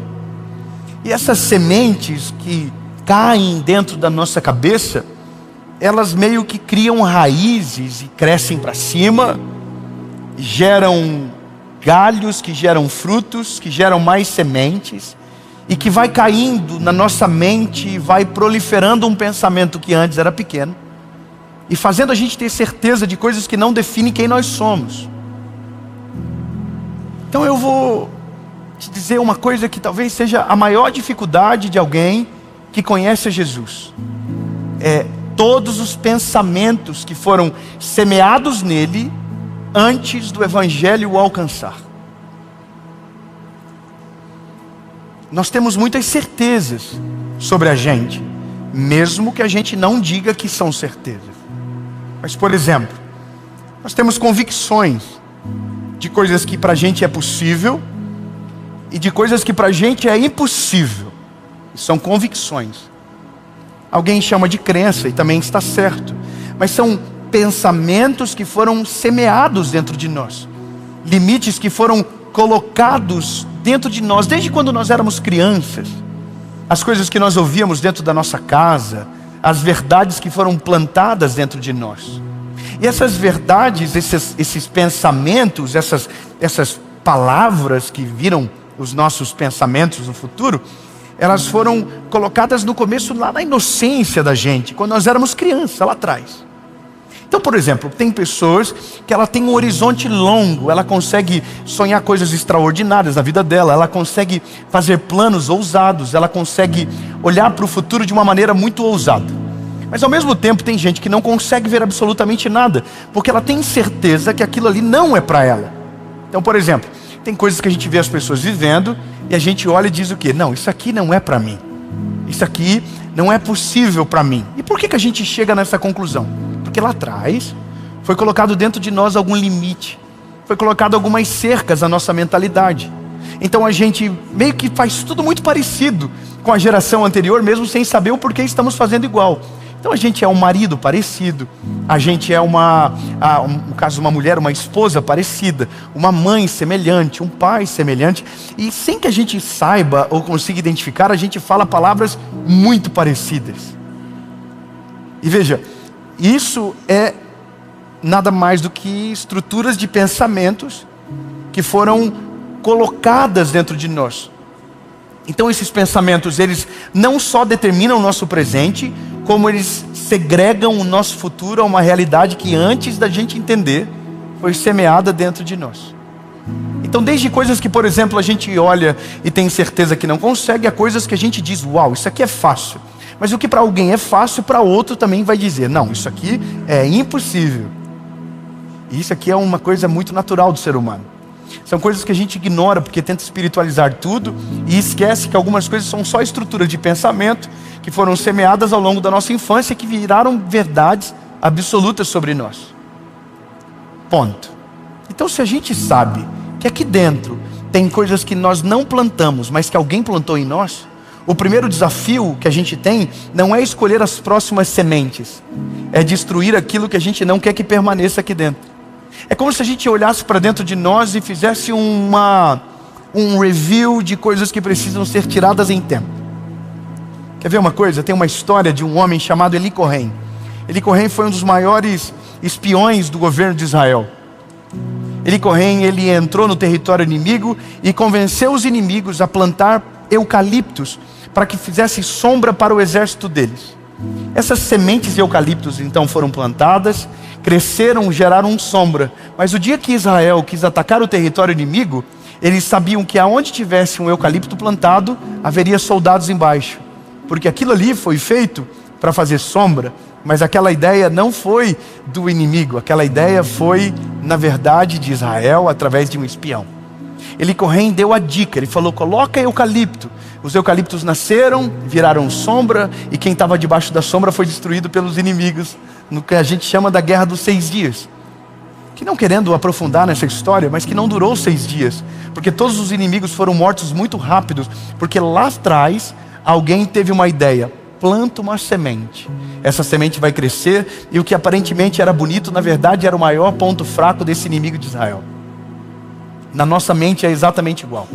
E essas sementes que caem dentro da nossa cabeça, elas meio que criam raízes e crescem para cima, geram galhos que geram frutos, que geram mais sementes, e que vai caindo na nossa mente, e vai proliferando um pensamento que antes era pequeno, e fazendo a gente ter certeza de coisas que não definem quem nós somos. Então eu vou te dizer uma coisa que talvez seja a maior dificuldade de alguém que conhece Jesus. É todos os pensamentos que foram semeados nele antes do Evangelho o alcançar. nós temos muitas certezas sobre a gente, mesmo que a gente não diga que são certezas. Mas, por exemplo, nós temos convicções de coisas que para a gente é possível e de coisas que para a gente é impossível. São convicções. Alguém chama de crença e também está certo, mas são pensamentos que foram semeados dentro de nós, limites que foram colocados dentro de nós desde quando nós éramos crianças, as coisas que nós ouvíamos dentro da nossa casa, as verdades que foram plantadas dentro de nós. E essas verdades, esses pensamentos, essas palavras que viram os nossos pensamentos no futuro, elas foram colocadas no começo, lá na inocência da gente, quando nós éramos crianças, lá atrás. Então, por exemplo, tem pessoas que ela tem um horizonte longo, ela consegue sonhar coisas extraordinárias na vida dela, ela consegue fazer planos ousados, ela consegue olhar para o futuro de uma maneira muito ousada. Mas ao mesmo tempo tem gente que não consegue ver absolutamente nada, porque ela tem certeza que aquilo ali não é para ela. Então, por exemplo, tem coisas que a gente vê as pessoas vivendo e a gente olha e diz o quê? Não, isso aqui não é para mim. Isso aqui não é possível para mim. E por que a gente chega nessa conclusão? Porque lá atrás foi colocado dentro de nós algum limite, foi colocado algumas cercas à nossa mentalidade. Então a gente meio que faz tudo muito parecido com a geração anterior, mesmo sem saber o porquê estamos fazendo igual. Então a gente é um marido parecido, a gente é no caso uma mulher, uma esposa parecida, uma mãe semelhante, um pai semelhante, e sem que a gente saiba ou consiga identificar, a gente fala palavras muito parecidas. E veja, isso é nada mais do que estruturas de pensamentos que foram colocadas dentro de nós. Então esses pensamentos, eles não só determinam o nosso presente, como eles segregam o nosso futuro a uma realidade que antes da gente entender, foi semeada dentro de nós. Então desde coisas que, por exemplo, a gente olha e tem certeza que não consegue, a coisas que a gente diz, uau, isso aqui é fácil. Mas o que para alguém é fácil, para outro também vai dizer, não, isso aqui é impossível. E isso aqui é uma coisa muito natural do ser humano. São coisas que a gente ignora porque tenta espiritualizar tudo e esquece que algumas coisas são só estruturas de pensamento que foram semeadas ao longo da nossa infância e que viraram verdades absolutas sobre nós. Ponto. Então se a gente sabe que aqui dentro tem coisas que nós não plantamos, mas que alguém plantou em nós, o primeiro desafio que a gente tem não é escolher as próximas sementes, é destruir aquilo que a gente não quer que permaneça aqui dentro. É como se a gente olhasse para dentro de nós e fizesse um review de coisas que precisam ser tiradas em tempo. Quer ver uma coisa? Tem uma história de um homem chamado Eli Cohen. Eli Cohen foi um dos maiores espiões do governo de Israel. Eli Cohen, ele entrou no território inimigo e convenceu os inimigos a plantar eucaliptos para que fizesse sombra para o exército deles. Essas sementes de eucaliptos então foram plantadas, cresceram, geraram sombra. Mas o dia que Israel quis atacar o território inimigo, eles sabiam que aonde tivesse um eucalipto plantado, haveria soldados embaixo. Porque aquilo ali foi feito para fazer sombra, mas aquela ideia não foi do inimigo, aquela ideia foi, na verdade, de Israel, através de um espião. Eli Cohen deu a dica, ele falou, coloca eucalipto. Os eucaliptos nasceram, viraram sombra, e quem estava debaixo da sombra foi destruído pelos inimigos, no que a gente chama da Guerra dos 6 Dias. Que não querendo aprofundar nessa história, mas que não durou 6 dias, porque todos os inimigos foram mortos muito rápidos, porque lá atrás alguém teve uma ideia, planta uma semente, essa semente vai crescer, e o que aparentemente era bonito, na verdade era o maior ponto fraco desse inimigo de Israel. Na nossa mente é exatamente igual.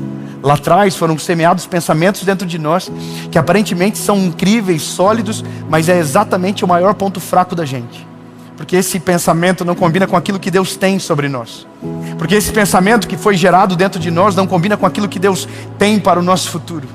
Lá atrás foram semeados pensamentos dentro de nós que aparentemente são incríveis, sólidos, mas é exatamente o maior ponto fraco da gente. Porque esse pensamento não combina com aquilo que Deus tem sobre nós. Porque esse pensamento que foi gerado dentro de nós não combina com aquilo que Deus tem para o nosso futuro.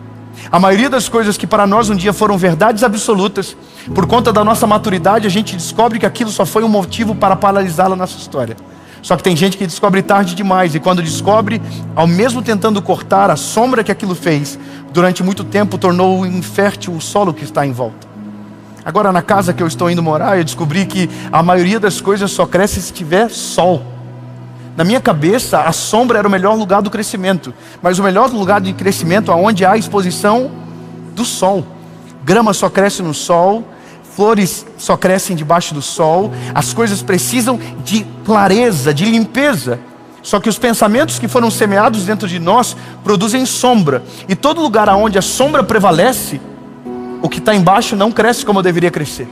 A maioria das coisas que para nós um dia foram verdades absolutas, por conta da nossa maturidade, a gente descobre que aquilo só foi um motivo para paralisar a nossa história. Só que tem gente que descobre tarde demais, e quando descobre, ao mesmo tentando cortar a sombra que aquilo fez, durante muito tempo tornou infértil o solo que está em volta. Agora na casa que eu estou indo morar, eu descobri que a maioria das coisas só cresce se tiver sol. Na minha cabeça, a sombra era o melhor lugar do crescimento, mas o melhor lugar de crescimento é onde há a exposição do sol. Grama só cresce no sol, flores só crescem debaixo do sol, as coisas precisam de clareza, de limpeza. Só que os pensamentos que foram semeados dentro de nós produzem sombra, e todo lugar onde a sombra prevalece, o que está embaixo não cresce como deveria crescer.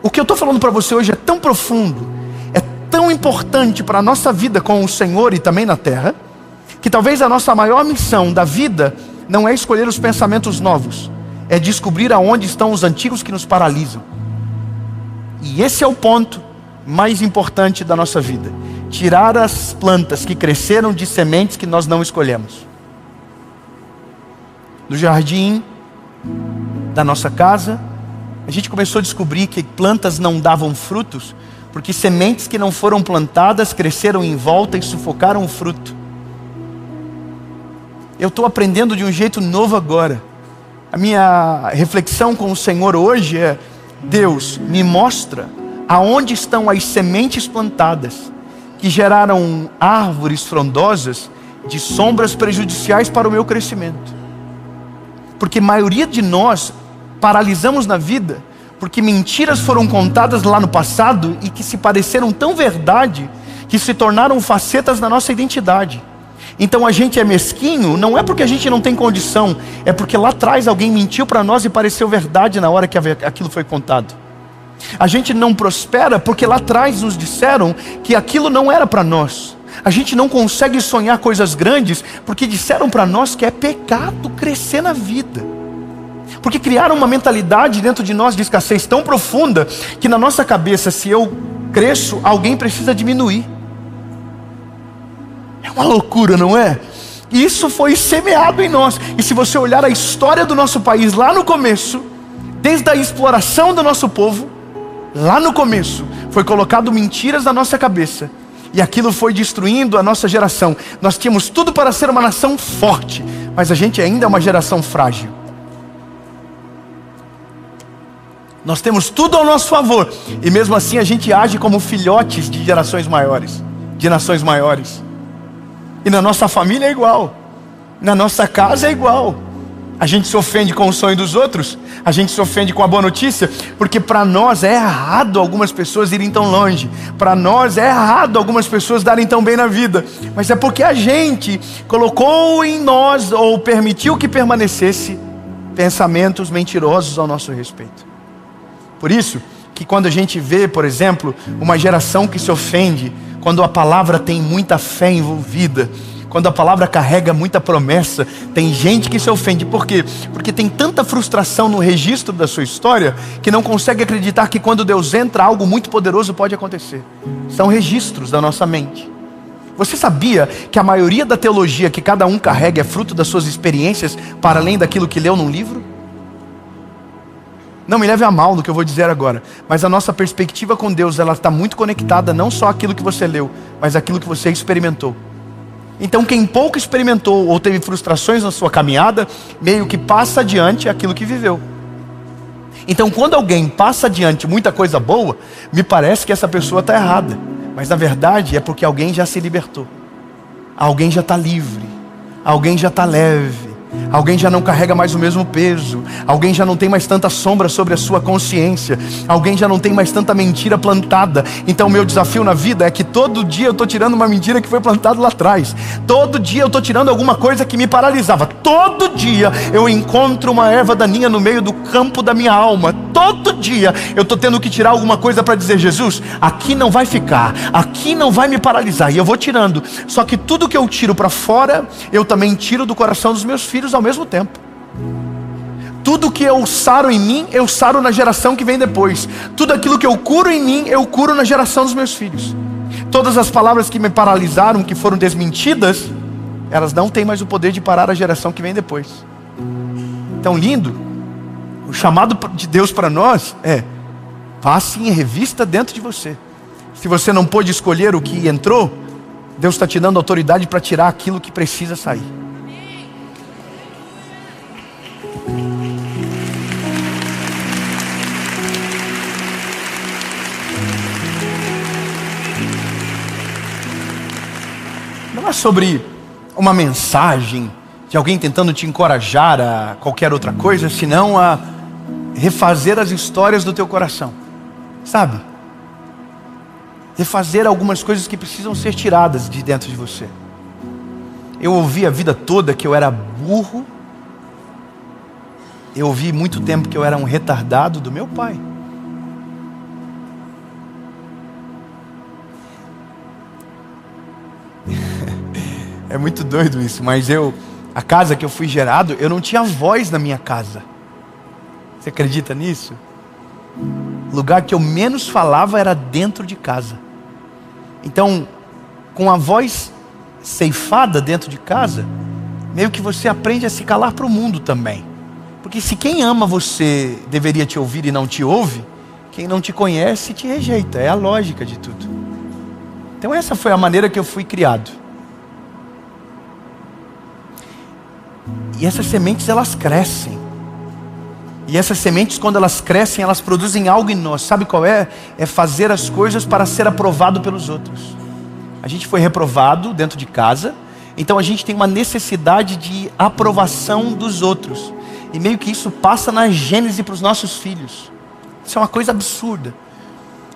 O que eu estou falando para você hoje é tão profundo, é tão importante para a nossa vida com o Senhor e também na terra, que talvez a nossa maior missão da vida não é escolher os pensamentos novos, é descobrir aonde estão os antigos que nos paralisam. E esse é o ponto mais importante da nossa vida: tirar as plantas que cresceram de sementes que nós não escolhemos. No jardim da nossa casa, a gente começou a descobrir que plantas não davam frutos, porque sementes que não foram plantadas cresceram em volta e sufocaram o fruto. Eu estou aprendendo de um jeito novo agora. A minha reflexão com o Senhor hoje é: Deus, me mostra aonde estão as sementes plantadas que geraram árvores frondosas de sombras prejudiciais para o meu crescimento. Porque a maioria de nós paralisamos na vida porque mentiras foram contadas lá no passado e que se pareceram tão verdade que se tornaram facetas da nossa identidade. Então a gente é mesquinho, não é porque a gente não tem condição, é porque lá atrás alguém mentiu para nós e pareceu verdade na hora que aquilo foi contado. A gente não prospera porque lá atrás nos disseram que aquilo não era para nós. A gente não consegue sonhar coisas grandes porque disseram para nós que é pecado crescer na vida. Porque criaram uma mentalidade dentro de nós de escassez tão profunda que na nossa cabeça, se eu cresço, alguém precisa diminuir. É uma loucura, não é? E isso foi semeado em nós. E se você olhar a história do nosso país lá no começo, desde a exploração do nosso povo, lá no começo, foi colocado mentiras na nossa cabeça. E aquilo foi destruindo a nossa geração. Nós tínhamos tudo para ser uma nação forte, mas a gente ainda é uma geração frágil. Nós temos tudo ao nosso favor, e mesmo assim a gente age como filhotes de gerações maiores, de nações maiores. E na nossa família é igual, na nossa casa é igual. A gente se ofende com o sonho dos outros, a gente se ofende com a boa notícia, porque para nós é errado algumas pessoas irem tão longe, para nós é errado algumas pessoas darem tão bem na vida, mas é porque a gente colocou em nós, ou permitiu que permanecesse, pensamentos mentirosos ao nosso respeito. Por isso que quando a gente vê, por exemplo, uma geração que se ofende, quando a palavra tem muita fé envolvida, quando a palavra carrega muita promessa, tem gente que se ofende. Por quê? Porque tem tanta frustração no registro da sua história, que não consegue acreditar que quando Deus entra, algo muito poderoso pode acontecer. São registros da nossa mente. Você sabia que a maioria da teologia que cada um carrega é fruto das suas experiências, para além daquilo que leu num livro? Não me leve a mal no que eu vou dizer agora, mas a nossa perspectiva com Deus, ela está muito conectada não só àquilo que você leu, mas àquilo que você experimentou. Então quem pouco experimentou ou teve frustrações na sua caminhada, meio que passa adiante aquilo que viveu. Então quando alguém passa adiante muita coisa boa, me parece que essa pessoa está errada, mas na verdade é porque alguém já se libertou, alguém já está livre, alguém já está leve, alguém já não carrega mais o mesmo peso, alguém já não tem mais tanta sombra sobre a sua consciência, alguém já não tem mais tanta mentira plantada. Então o meu desafio na vida é que todo dia eu estou tirando uma mentira que foi plantada lá atrás, todo dia eu estou tirando alguma coisa que me paralisava, todo dia eu encontro uma erva daninha no meio do campo da minha alma, todo dia eu estou tendo que tirar alguma coisa para dizer: Jesus, aqui não vai ficar, aqui não vai me paralisar, e eu vou tirando. Só que tudo que eu tiro para fora, eu também tiro do coração dos meus filhos ao mesmo tempo. Tudo que eu saro em mim, eu saro na geração que vem depois. Tudo aquilo que eu curo em mim, eu curo na geração dos meus filhos. Todas as palavras que me paralisaram, que foram desmentidas, elas não têm mais o poder de parar a geração que vem depois. Então, lindo. O chamado de Deus para nós é: passe em revista dentro de você. Se você não pôde escolher o que entrou, Deus está te dando autoridade para tirar aquilo que precisa sair. não é sobre uma mensagem de alguém tentando te encorajar a qualquer outra coisa, senão a refazer as histórias do teu coração, sabe? Refazer algumas coisas que precisam ser tiradas de dentro de você. Eu ouvi a vida toda que eu era burro. Eu ouvi muito tempo que eu era um retardado do meu pai. É muito doido isso, mas a casa que eu fui gerado, eu não tinha voz na minha casa. Você acredita nisso? O lugar que eu menos falava era dentro de casa. Então, com a voz ceifada dentro de casa, meio que você aprende a se calar para o mundo também. Porque se quem ama você deveria te ouvir e não te ouve, quem não te conhece te rejeita. É a lógica de tudo. Então essa foi a maneira que eu fui criado. E essas sementes, elas crescem. E essas sementes, quando elas crescem, elas produzem algo em nós. Sabe qual é? É fazer as coisas para ser aprovado pelos outros. A gente foi reprovado dentro de casa, então a gente tem uma necessidade de aprovação dos outros. E meio que isso passa na gênese para os nossos filhos. Isso é uma coisa absurda.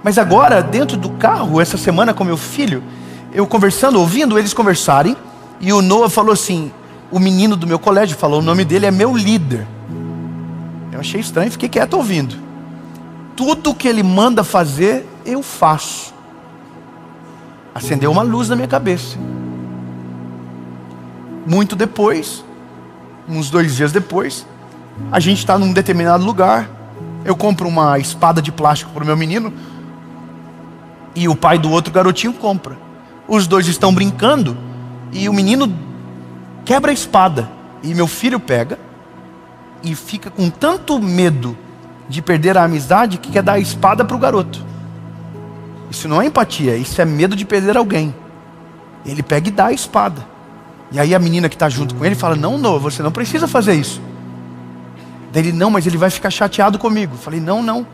Mas agora, dentro do carro, essa semana com meu filho, eu conversando, ouvindo eles conversarem, e o Noah falou assim, o menino do meu colégio falou, o nome dele é meu líder. Eu achei estranho, fiquei quieto ouvindo. Tudo que ele manda fazer, eu faço. Acendeu uma luz na minha cabeça. Muito depois, uns 2 dias depois, a gente está num determinado lugar. Eu compro uma espada de plástico para o meu menino, e o pai do outro garotinho compra. Os dois estão brincando, e o menino quebra a espada, e meu filho pega, e fica com tanto medo de perder a amizade, que quer dar a espada para o garoto. Isso não é empatia, isso é medo de perder alguém. Ele pega e dá a espada. E aí a menina que está junto com ele fala, não, Noah, você não precisa fazer isso. Daí ele, não, mas ele vai ficar chateado comigo. Eu falei, não,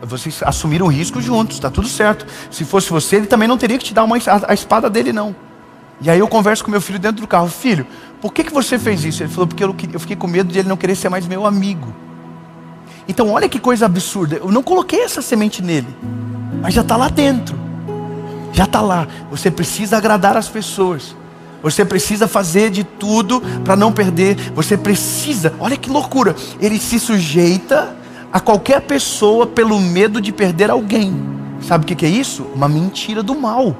vocês assumiram o risco juntos, está tudo certo. Se fosse você, ele também não teria que te dar a espada dele, não. E aí eu converso com meu filho dentro do carro, filho, por que você fez isso? Ele falou, porque eu fiquei com medo de ele não querer ser mais meu amigo. Então olha que coisa absurda, eu não coloquei essa semente nele, mas já está lá dentro. Já está lá. Você precisa agradar as pessoas. Você precisa fazer de tudo para não perder. Você precisa, olha que loucura, ele se sujeita a qualquer pessoa pelo medo de perder alguém. Sabe o que é isso? Uma mentira do mal.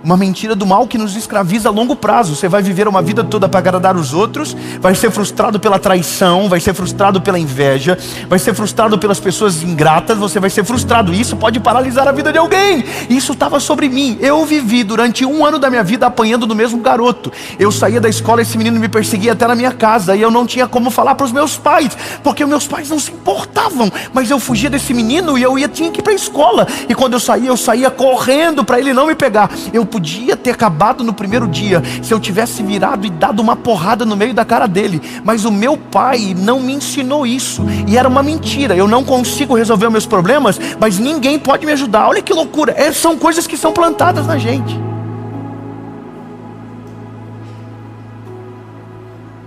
Uma mentira do mal que nos escraviza a longo prazo. Você vai viver uma vida toda para agradar os outros, vai ser frustrado pela traição, vai ser frustrado pela inveja, vai ser frustrado pelas pessoas ingratas, você vai ser frustrado. Isso pode paralisar a vida de alguém. Isso estava sobre mim. Eu vivi durante 1 ano da minha vida apanhando do mesmo garoto. Eu saía da escola, esse menino me perseguia até na minha casa, e eu não tinha como falar para os meus pais, porque os meus pais não se importavam. Mas eu fugia desse menino e tinha que ir para a escola. E quando eu saía correndo para ele não me pegar. Eu podia ter acabado no primeiro dia se eu tivesse virado e dado uma porrada no meio da cara dele, mas o meu pai não me ensinou isso, e era uma mentira. Eu não consigo resolver os meus problemas, mas ninguém pode me ajudar. Olha que loucura, são coisas que são plantadas na gente.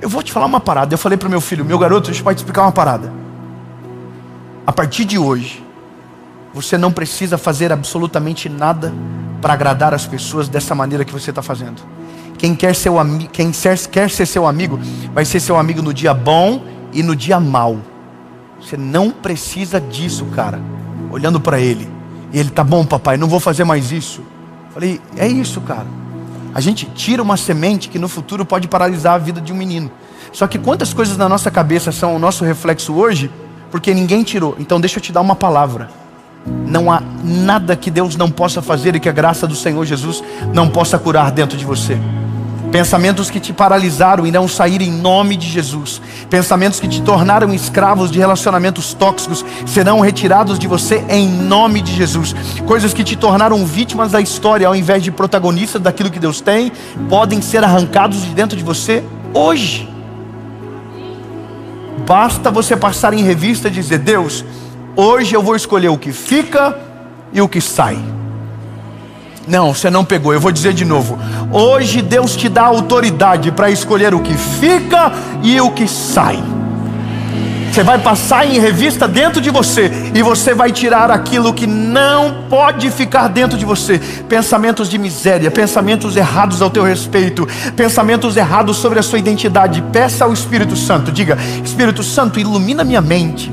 Eu vou te falar uma parada. Eu falei para o meu filho, meu garoto, deixa eu te explicar uma parada. A partir de hoje, você não precisa fazer absolutamente nada para agradar as pessoas dessa maneira que você está fazendo. Quem quer ser seu amigo, vai ser seu amigo no dia bom e no dia mau. Você não precisa disso, cara. Olhando para ele, e ele, tá bom papai, não vou fazer mais isso. Falei, é isso, cara. A gente tira uma semente que no futuro pode paralisar a vida de um menino. Só que quantas coisas na nossa cabeça são o nosso reflexo hoje, porque ninguém tirou. Então deixa eu te dar uma palavra. Não há nada que Deus não possa fazer e que a graça do Senhor Jesus não possa curar dentro de você. Pensamentos que te paralisaram irão sair em nome de Jesus. Pensamentos que te tornaram escravos de relacionamentos tóxicos serão retirados de você em nome de Jesus. Coisas que te tornaram vítimas da história ao invés de protagonistas daquilo que Deus tem, podem ser arrancados de dentro de você hoje. Basta você passar em revista e dizer, Deus, hoje eu vou escolher o que fica e o que sai. Não, você não pegou, eu vou dizer de novo. Hoje Deus te dá autoridade para escolher o que fica e o que sai. Você vai passar em revista dentro de você, e você vai tirar aquilo que não pode ficar dentro de você. Pensamentos de miséria, pensamentos errados ao teu respeito, pensamentos errados sobre a sua identidade. Peça ao Espírito Santo, diga: Espírito Santo, ilumina minha mente.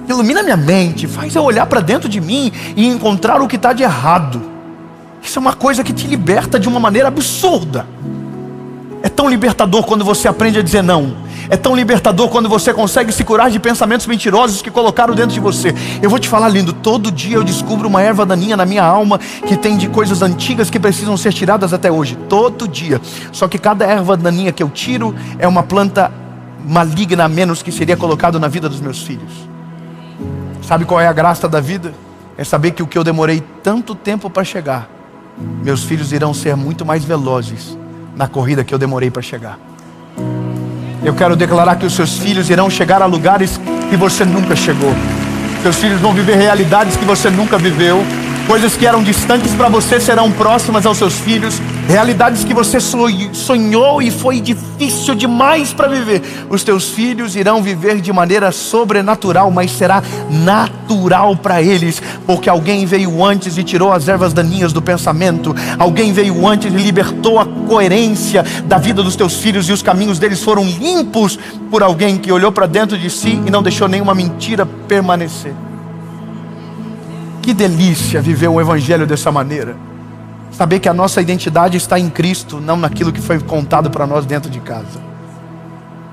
Ilumina minha mente, faz eu olhar para dentro de mim e encontrar o que está de errado. Isso é uma coisa que te liberta de uma maneira absurda. É tão libertador quando você aprende a dizer não. É tão libertador quando você consegue se curar de pensamentos mentirosos que colocaram dentro de você. Eu vou te falar, lindo, todo dia eu descubro uma erva daninha na minha alma que tem de coisas antigas que precisam ser tiradas até hoje. Todo dia. Só que cada erva daninha que eu tiro é uma planta maligna a menos que seria colocado na vida dos meus filhos. Sabe qual é a graça da vida? É saber que o que eu demorei tanto tempo para chegar, meus filhos irão ser muito mais velozes na corrida que eu demorei para chegar. Eu quero declarar que os seus filhos irão chegar a lugares que você nunca chegou. Seus filhos vão viver realidades que você nunca viveu. Coisas que eram distantes para você serão próximas aos seus filhos. Realidades que você sonhou e foi difícil demais para viver. Os teus filhos irão viver de maneira sobrenatural, mas será natural para eles, porque alguém veio antes e tirou as ervas daninhas do pensamento. Alguém veio antes e libertou a coerência da vida dos teus filhos, e os caminhos deles foram limpos por alguém que olhou para dentro de si e não deixou nenhuma mentira permanecer. Que delícia viver um evangelho dessa maneira. Saber que a nossa identidade está em Cristo, não naquilo que foi contado para nós dentro de casa.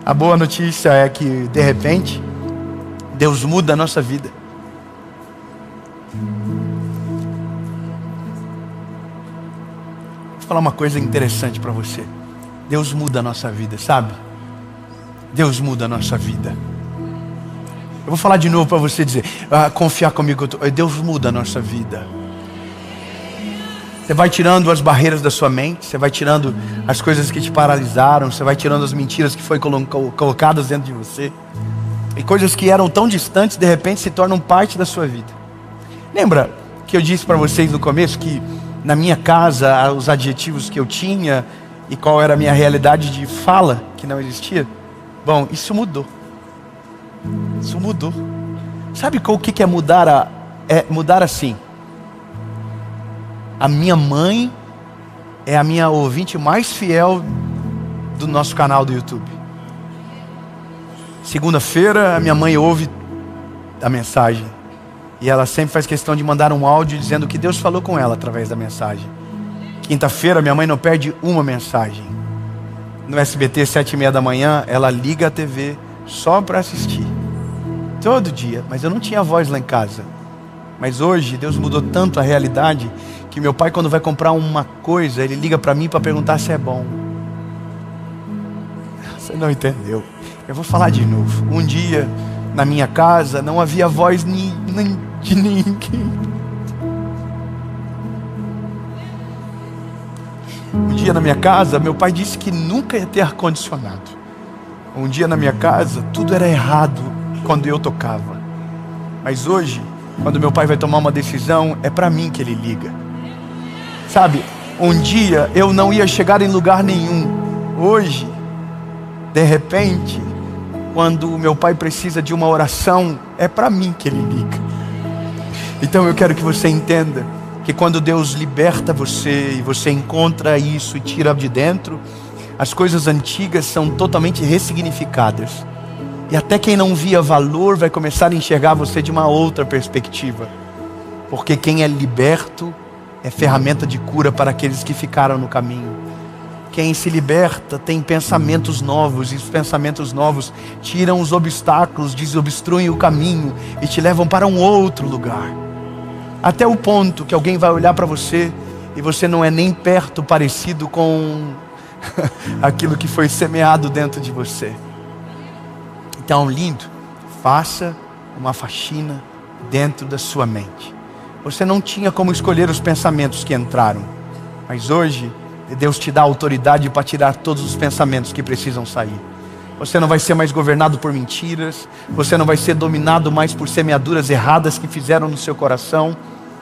A boa notícia é que, de repente, Deus muda a nossa vida. Vou falar uma coisa interessante para você. Deus muda a nossa vida, sabe? Deus muda a nossa vida. Eu vou falar de novo para você dizer, confiar comigo, Deus muda a nossa vida. Você vai tirando as barreiras da sua mente, você vai tirando as coisas que te paralisaram, você vai tirando as mentiras que foram colocadas dentro de você. E coisas que eram tão distantes, de repente se tornam parte da sua vida. Lembra que eu disse para vocês no começo que na minha casa os adjetivos que eu tinha e qual era a minha realidade de fala que não existia? Bom, isso mudou. Isso mudou. Sabe o que é mudar? É mudar assim. A minha mãe é a minha ouvinte mais fiel do nosso canal do YouTube. Segunda-feira a minha mãe ouve a mensagem e ela sempre faz questão de mandar um áudio dizendo que Deus falou com ela através da mensagem. Quinta-feira minha mãe não perde uma mensagem. No SBT 7:30 da manhã ela liga a TV só para assistir. Todo dia, mas eu não tinha voz lá em casa. Mas hoje Deus mudou tanto a realidade que meu pai, quando vai comprar uma coisa, ele liga para mim para perguntar se é bom. Você não entendeu. Eu vou falar de novo. Um dia na minha casa não havia voz de ninguém. Um dia na minha casa meu pai disse que nunca ia ter ar-condicionado. Um dia na minha casa tudo era errado quando eu tocava. Mas hoje, quando meu pai vai tomar uma decisão, é para mim que ele liga. Sabe, um dia eu não ia chegar em lugar nenhum. Hoje, de repente, quando meu pai precisa de uma oração, é para mim que ele liga. Então eu quero que você entenda que quando Deus liberta você e você encontra isso e tira de dentro, as coisas antigas são totalmente ressignificadas. E até quem não via valor vai começar a enxergar você de uma outra perspectiva. Porque quem é liberto é ferramenta de cura para aqueles que ficaram no caminho. Quem se liberta tem pensamentos novos, e os pensamentos novos tiram os obstáculos, desobstruem o caminho e te levam para um outro lugar. Até o ponto que alguém vai olhar para você e você não é nem perto parecido com aquilo que foi semeado dentro de você. Então, lindo, faça uma faxina dentro da sua mente. Você não tinha como escolher os pensamentos que entraram, mas hoje Deus te dá autoridade para tirar todos os pensamentos que precisam sair. Você não vai ser mais governado por mentiras, você não vai ser dominado mais por semeaduras erradas que fizeram no seu coração.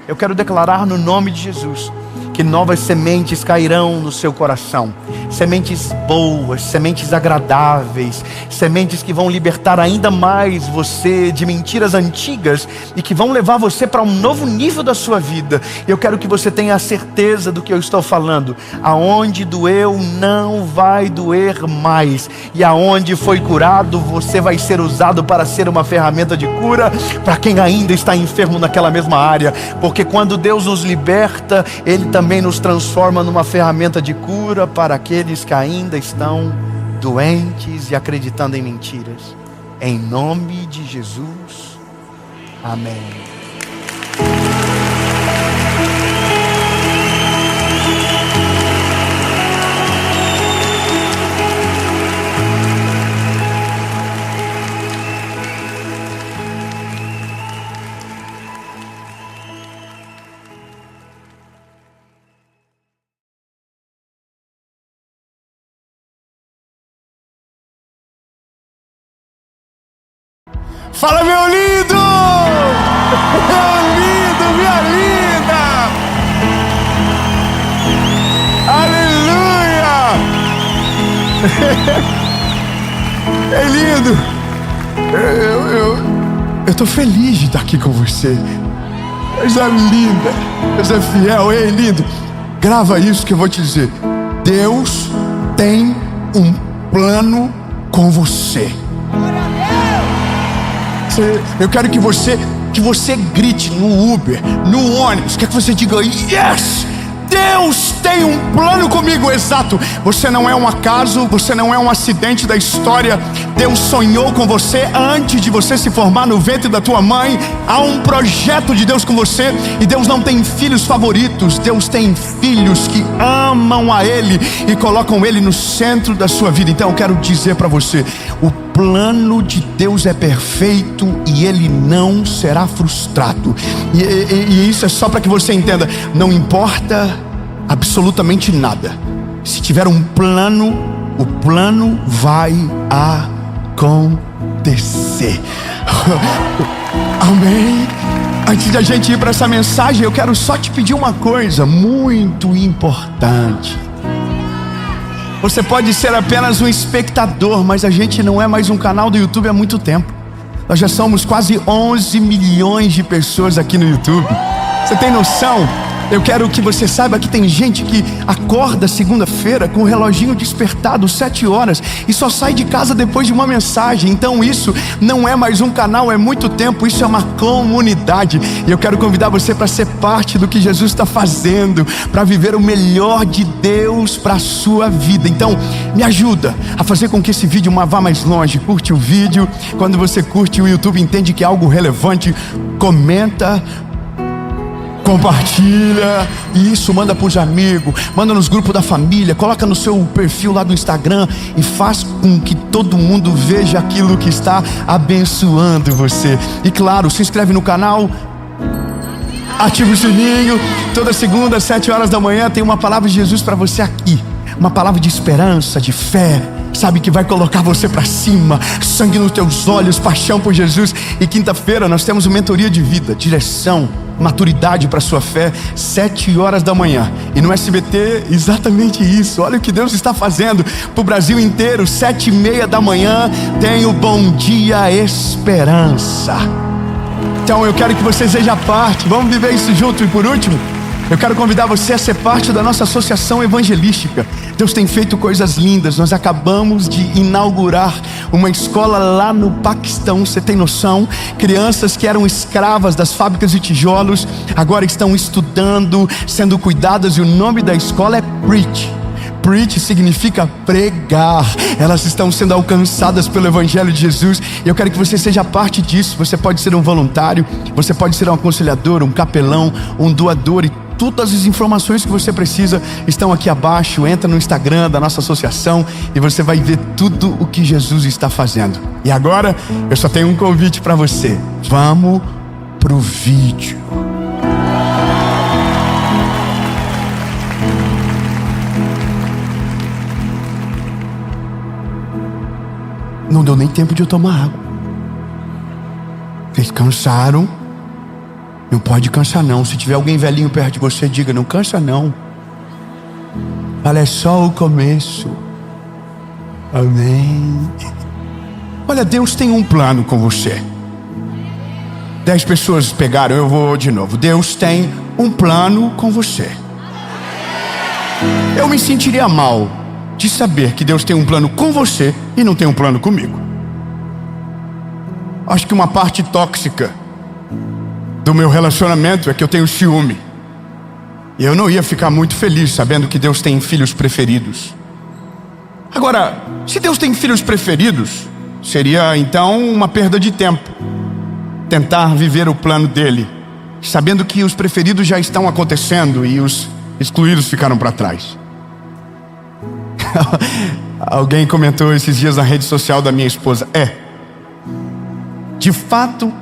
Eu quero declarar no nome de Jesus que novas sementes cairão no seu coração. Sementes boas, sementes agradáveis, sementes que vão libertar ainda mais você de mentiras antigas e que vão levar você para um novo nível da sua vida. Eu quero que você tenha a certeza do que eu estou falando. Aonde doeu, não vai doer mais. E aonde foi curado, você vai ser usado para ser uma ferramenta de cura para quem ainda está enfermo naquela mesma área. Porque quando Deus nos liberta, Ele também nos transforma numa ferramenta de cura para aqueles que ainda estão doentes e acreditando em mentiras. Em nome de Jesus, amém. Fala, meu lindo! Meu lindo, minha linda! Aleluia! É lindo! Eu tô feliz de estar aqui com você. Coisa linda, coisa fiel. Ei, lindo, grava isso que eu vou te dizer. Deus tem um plano com você. Eu quero que você grite no Uber, no ônibus, quer que você diga: yes! Deus tem um plano comigo. Exato, você não é um acaso, você não é um acidente da história. Deus sonhou com você antes de você se formar no ventre da tua mãe. Há um projeto de Deus com você. E Deus não tem filhos favoritos, Deus tem filhos que amam a Ele e colocam Ele no centro da sua vida. Então eu quero dizer para você: o plano de Deus é perfeito e Ele não será frustrado. E isso é só para que você entenda. Não importa absolutamente nada. Se tiver um plano, o plano vai acontecer. Amém? Antes de a gente ir para essa mensagem, eu quero só te pedir uma coisa muito importante. Você pode ser apenas um espectador, mas a gente não é mais um canal do YouTube há muito tempo. Nós já somos quase 11 milhões de pessoas aqui no YouTube. Você tem noção? Eu quero que você saiba que tem gente que acorda segunda-feira com o reloginho despertado 7 horas e só sai de casa depois de uma mensagem. Então isso não é mais um canal, é muito tempo, isso é uma comunidade. E eu quero convidar você para ser parte do que Jesus está fazendo, para viver o melhor de Deus para a sua vida. Então me ajuda a fazer com que esse vídeo vá mais longe. Curte o vídeo. Quando você curte, o YouTube entende que é algo relevante. Comenta, compartilha isso, manda para os amigos, manda nos grupos da família, coloca no seu perfil lá do Instagram e faz com que todo mundo veja aquilo que está abençoando você. E claro, se inscreve no canal, ativa o sininho. Toda segunda às 7 horas da manhã tem uma palavra de Jesus para você aqui, uma palavra de esperança, de fé, sabe, que vai colocar você para cima, sangue nos teus olhos, paixão por Jesus. E quinta-feira nós temos uma mentoria de vida, direção, maturidade para sua fé, 7 horas da manhã. E no SBT, exatamente isso. Olha o que Deus está fazendo para o Brasil inteiro. 7h30 da manhã tem o Bom Dia Esperança. Então eu quero que você seja parte. Vamos viver isso junto. E por último, eu quero convidar você a ser parte da nossa associação evangelística. Deus tem feito coisas lindas. Nós acabamos de inaugurar uma escola lá no Paquistão. Você tem noção? Crianças que eram escravas das fábricas de tijolos agora estão estudando, sendo cuidadas. E o nome da escola é Preach. Preach significa pregar. Elas estão sendo alcançadas pelo Evangelho de Jesus. E eu quero que você seja parte disso. Você pode ser um voluntário, você pode ser um aconselhador, um capelão, um doador. E todas as informações que você precisa estão aqui abaixo. Entra no Instagram da nossa associação e você vai ver tudo o que Jesus está fazendo. E agora eu só tenho um convite para você. Vamos pro vídeo. Não deu nem tempo de eu tomar água. Vocês cansaram? Não pode cansar não. Se tiver alguém velhinho perto de você, diga: não cansa não. Olha, é só o começo. Amém. Olha, Deus tem um plano com você. 10 pessoas pegaram, eu vou de novo. Deus tem um plano com você. Eu me sentiria mal de saber que Deus tem um plano com você e não tem um plano comigo. Acho que uma parte tóxica do meu relacionamento é que eu tenho ciúme. E eu não ia ficar muito feliz sabendo que Deus tem filhos preferidos. Agora, se Deus tem filhos preferidos, seria então uma perda de tempo tentar viver o plano dele, sabendo que os preferidos já estão acontecendo e os excluídos ficaram para trás. Alguém comentou esses dias na rede social da minha esposa: de fato,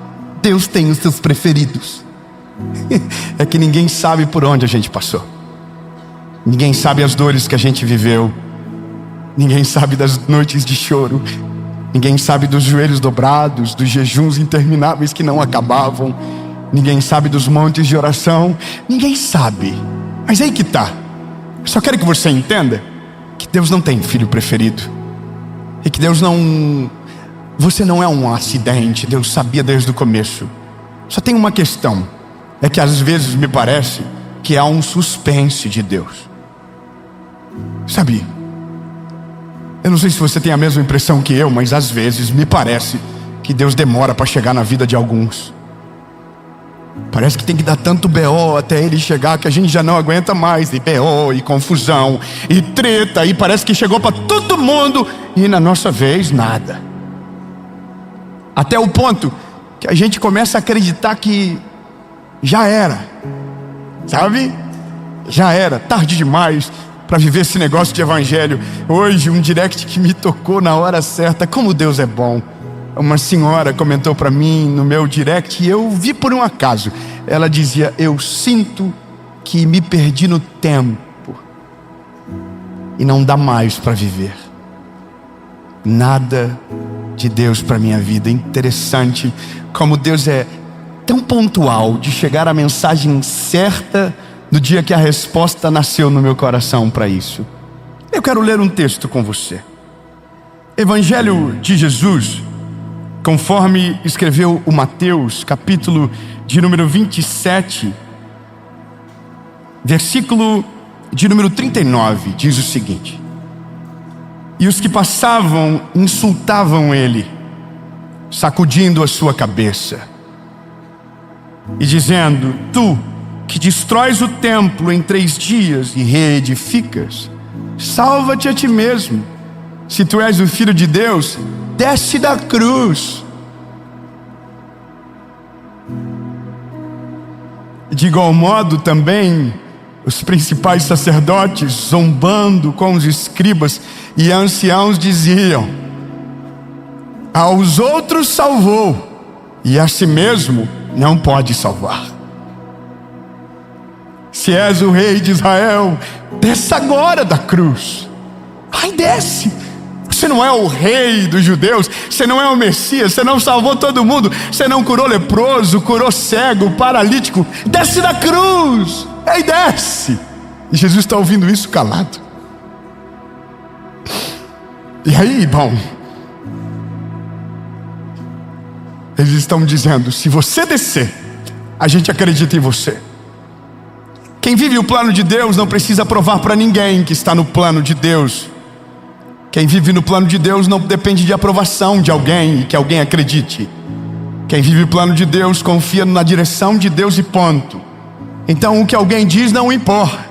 Deus tem os seus preferidos. É que ninguém sabe por onde a gente passou. Ninguém sabe as dores que a gente viveu. Ninguém sabe das noites de choro. Ninguém sabe dos joelhos dobrados, dos jejuns intermináveis que não acabavam. Ninguém sabe dos montes de oração. Ninguém sabe. Mas aí que tá. Eu só quero que você entenda que Deus não tem filho preferido. E que Deus não... Você não é um acidente. Deus sabia desde o começo. Só tem uma questão. É que às vezes me parece que há um suspense de Deus. Sabe? Eu não sei se você tem a mesma impressão que eu, mas às vezes me parece que Deus demora para chegar na vida de alguns. Parece que tem que dar tanto BO até ele chegar que a gente já não aguenta mais. E BO, e confusão, e treta, e parece que chegou para todo mundo e na nossa vez nada. Até o ponto que a gente começa a acreditar que já era, sabe? Já era, tarde demais para viver esse negócio de evangelho. Hoje um direct que me tocou na hora certa. Como Deus é bom. Uma senhora comentou para mim no meu direct e eu vi por um acaso. Ela dizia: eu sinto que me perdi no tempo e não dá mais para viver. Nada de Deus para minha vida. Interessante como Deus é tão pontual de chegar à mensagem certa no dia que a resposta nasceu no meu coração para isso. Eu quero ler um texto com você. Evangelho de Jesus, conforme escreveu o Mateus, capítulo de número 27, versículo de número 39, diz o seguinte: e os que passavam insultavam ele, sacudindo a sua cabeça e dizendo: tu que destróis o templo em 3 dias e reedificas, salva-te a ti mesmo. Se tu és o Filho de Deus, desce da cruz. De igual modo também os principais sacerdotes, zombando com os escribas e anciãos, diziam: aos outros salvou, e a si mesmo não pode salvar. Se és o rei de Israel, desce agora da cruz. Vai, desce. Você não é o rei dos judeus, você não é o Messias, você não salvou todo mundo, você não curou leproso, curou cego, paralítico. Desce da cruz. Ei, desce. E Jesus está ouvindo isso calado. E aí, bom, eles estão dizendo: se você descer, a gente acredita em você. Quem vive o plano de Deus não precisa provar para ninguém que está no plano de Deus. Quem vive no plano de Deus não depende de aprovação de alguém e que alguém acredite. Quem vive o plano de Deus confia na direção de Deus e ponto. Então o que alguém diz não importa.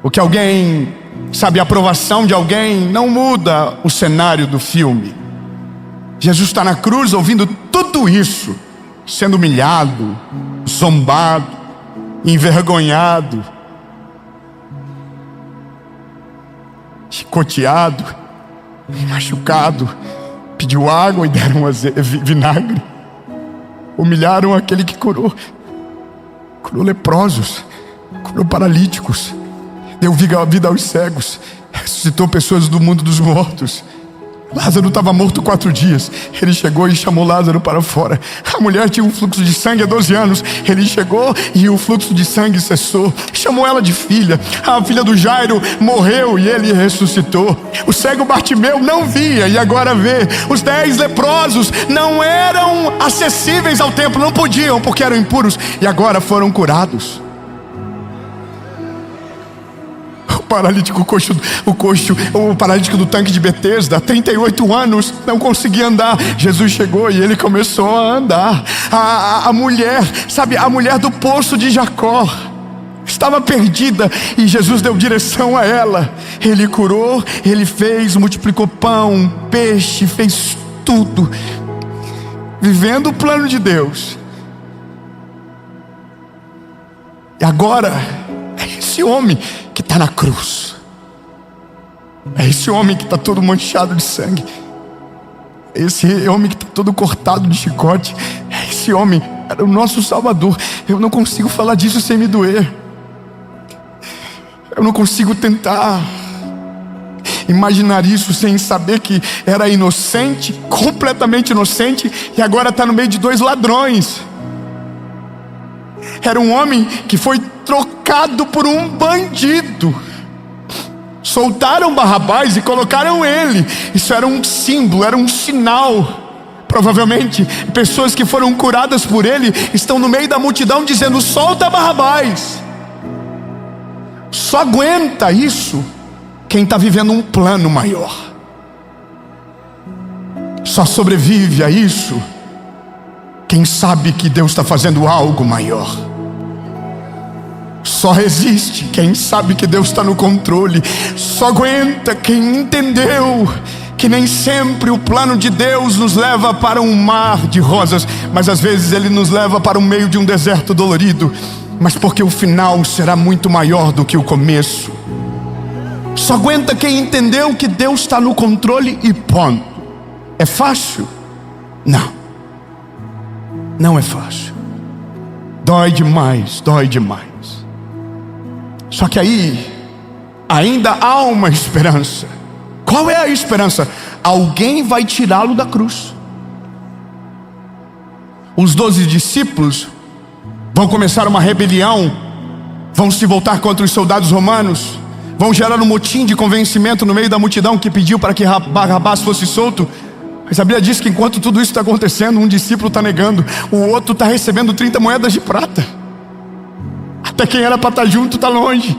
O que alguém, sabe, a aprovação de alguém não muda o cenário do filme. Jesus está na cruz ouvindo tudo isso, sendo humilhado, zombado, envergonhado, chicoteado, machucado. Pediu água e deram vinagre. Humilharam aquele que curou leprosos, curou paralíticos, deu vida aos cegos, ressuscitou pessoas do mundo dos mortos. Lázaro estava morto 4 dias. Ele chegou e chamou Lázaro para fora. A mulher tinha um fluxo de sangue há 12 anos. Ele chegou e o fluxo de sangue cessou. Chamou ela de filha. A filha do Jairo morreu e ele ressuscitou. O cego Bartimeu não via e agora vê. Os 10 leprosos não eram acessíveis ao templo, não podiam porque eram impuros e agora foram curados. O paralítico do tanque de Betesda, 38 anos, não conseguia andar. Jesus chegou e ele começou a andar. A mulher, sabe, a mulher do poço de Jacó, estava perdida e Jesus deu direção a ela. Ele curou, ele fez, multiplicou pão, peixe, fez tudo, vivendo o plano de Deus. E agora, é esse homem que está na cruz. É esse homem que está todo manchado de sangue. É esse homem que está todo cortado de chicote. É esse homem, era o nosso Salvador. Eu não consigo falar disso sem me doer. Eu não consigo tentar imaginar isso sem saber que era inocente, completamente inocente, e agora está no meio de 2 ladrões. Era um homem que foi trocado por um bandido. Soltaram Barrabás e colocaram ele. Isso era um símbolo, era um sinal. Provavelmente pessoas que foram curadas por ele estão no meio da multidão dizendo: solta Barrabás. Só aguenta isso quem está vivendo um plano maior. Só sobrevive a isso quem sabe que Deus está fazendo algo maior. Só resiste quem sabe que Deus está no controle. Só aguenta quem entendeu que nem sempre o plano de Deus nos leva para um mar de rosas, mas às vezes Ele nos leva para o meio de um deserto dolorido, mas porque o final será muito maior do que o começo. Só aguenta quem entendeu que Deus está no controle e ponto. É fácil? Não. Não é fácil. Dói demais, dói demais. Só que aí ainda há uma esperança. Qual é a esperança? Alguém vai tirá-lo da cruz. Os 12 discípulos vão começar uma rebelião, vão se voltar contra os soldados romanos, vão gerar um motim de convencimento no meio da multidão que pediu para que Barrabás fosse solto. Mas a Bíblia diz que enquanto tudo isso está acontecendo, um discípulo está negando, o outro está recebendo 30 moedas de prata. Até quem era para estar junto está longe.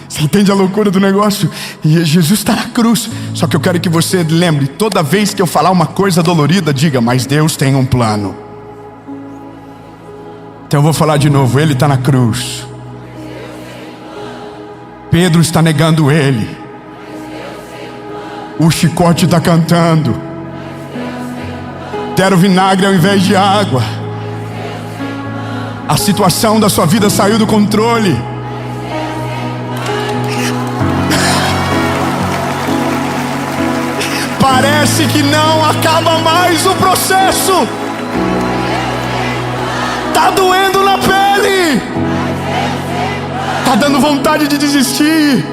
Você entende a loucura do negócio? E Jesus está na cruz. Só que eu quero que você lembre, toda vez que eu falar uma coisa dolorida, diga: mas Deus tem um plano. Então eu vou falar de novo, Ele está na cruz. Pedro está negando Ele. O chicote está cantando. Deram vinagre ao invés de água. A situação da sua vida saiu do controle. Parece que não acaba mais o processo. Tá doendo na pele. Tá dando vontade de desistir.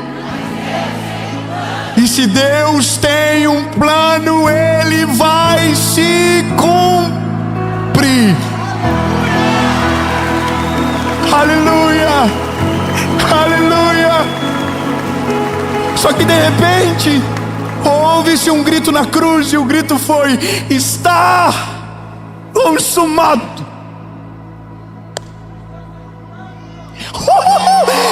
E se Deus tem um plano, Ele vai se cumprir. Aleluia, aleluia. Só que de repente ouve-se um grito na cruz, e o grito foi: está consumado.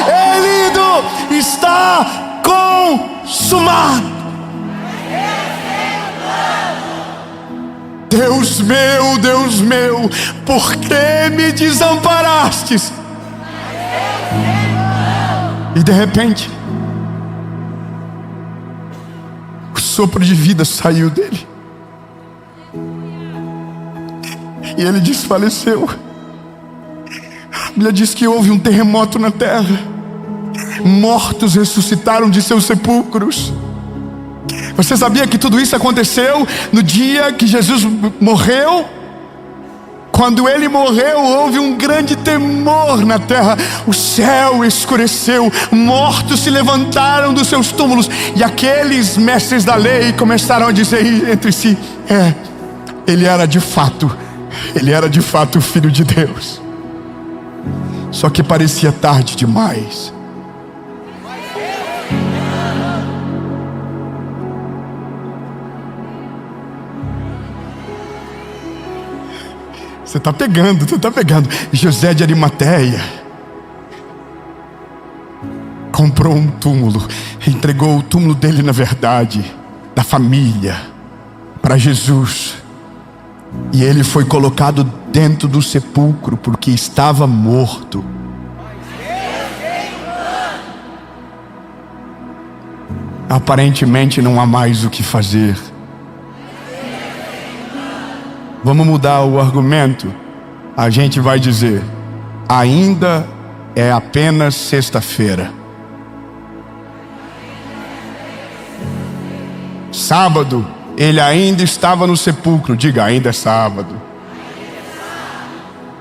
Ele está consumado. Deus meu, por que me desamparastes? E de repente o sopro de vida saiu dele e ele desfaleceu. A Bíblia diz que houve um terremoto na terra. Mortos ressuscitaram de seus sepulcros. Você sabia que tudo isso aconteceu no dia que Jesus morreu? Quando ele morreu, houve um grande temor na terra. O céu escureceu, mortos se levantaram dos seus túmulos, e aqueles mestres da lei começaram a dizer entre si: ele era de fato o Filho de Deus. Só que parecia tarde demais. Você está pegando. José de Arimateia comprou um túmulo, entregou o túmulo dele, na verdade, da família, para Jesus. E ele foi colocado dentro do sepulcro porque estava morto. Aparentemente não há mais o que fazer. Vamos mudar o argumento. A gente vai dizer: ainda é apenas sexta-feira. Sábado, ele ainda estava no sepulcro. Diga: ainda é sábado.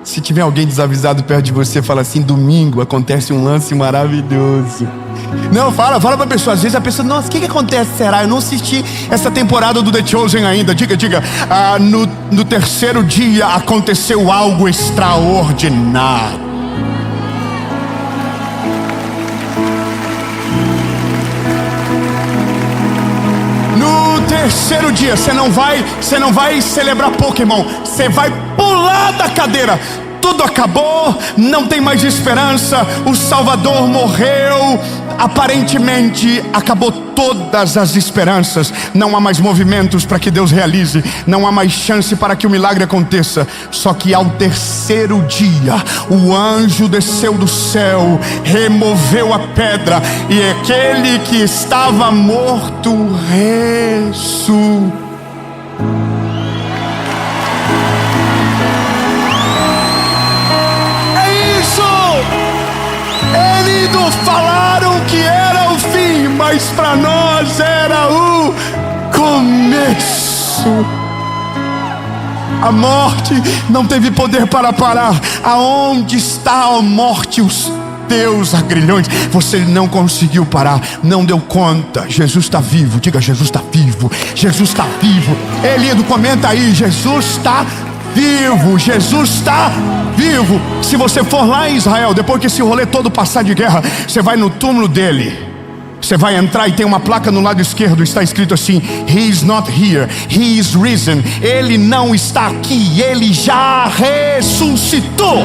Se tiver alguém desavisado perto de você, fala assim: domingo acontece um lance maravilhoso. Não, fala pra pessoa. Às vezes a pessoa: nossa, o que acontece, será? Eu não assisti essa temporada do The Chosen ainda. Diga: no terceiro dia aconteceu algo extraordinário. No terceiro dia, você não vai celebrar Pokémon, você vai pular da cadeira. Tudo acabou, não tem mais esperança, o Salvador morreu. Aparentemente acabou todas as esperanças. Não há mais movimentos para que Deus realize, não há mais chance para que o milagre aconteça. Só que ao terceiro dia, o anjo desceu do céu, removeu a pedra, e aquele que estava morto ressuscitou. Falaram que era o fim, mas para nós era o começo. A morte não teve poder para parar. Aonde está a morte, os teus agrilhões? Você não conseguiu parar, não deu conta. Jesus está vivo. Diga: Jesus está vivo. Jesus está vivo. Elindo, comenta aí: Jesus está vivo. Jesus está vivo. Se você for lá em Israel, depois que esse rolê todo passar de guerra, você vai no túmulo dele. Você vai entrar e tem uma placa no lado esquerdo, está escrito assim: He is not here, He is risen. Ele não está aqui, ele já ressuscitou.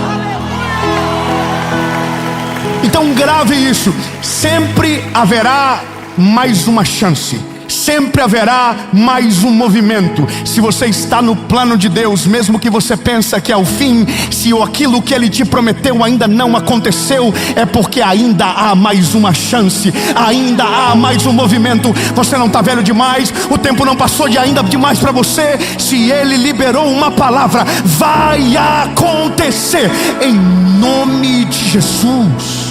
Então grave isso: sempre haverá mais uma chance, sempre haverá mais um movimento. Se você está no plano de Deus, mesmo que você pensa que é o fim, se aquilo que Ele te prometeu ainda não aconteceu, é porque ainda há mais uma chance, ainda há mais um movimento. Você não está velho demais, o tempo não passou de ainda demais para você. Se Ele liberou uma palavra, vai acontecer, em nome de Jesus.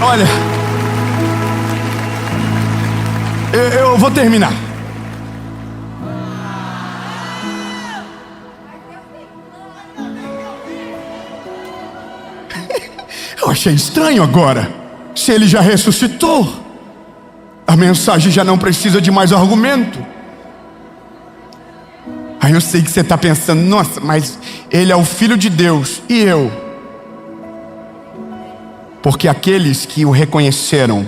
Olha, eu vou terminar. Eu achei estranho agora. Se ele já ressuscitou, a mensagem já não precisa de mais argumento. Aí eu sei que você está pensando: nossa, mas ele é o Filho de Deus, e eu? Porque aqueles que o reconheceram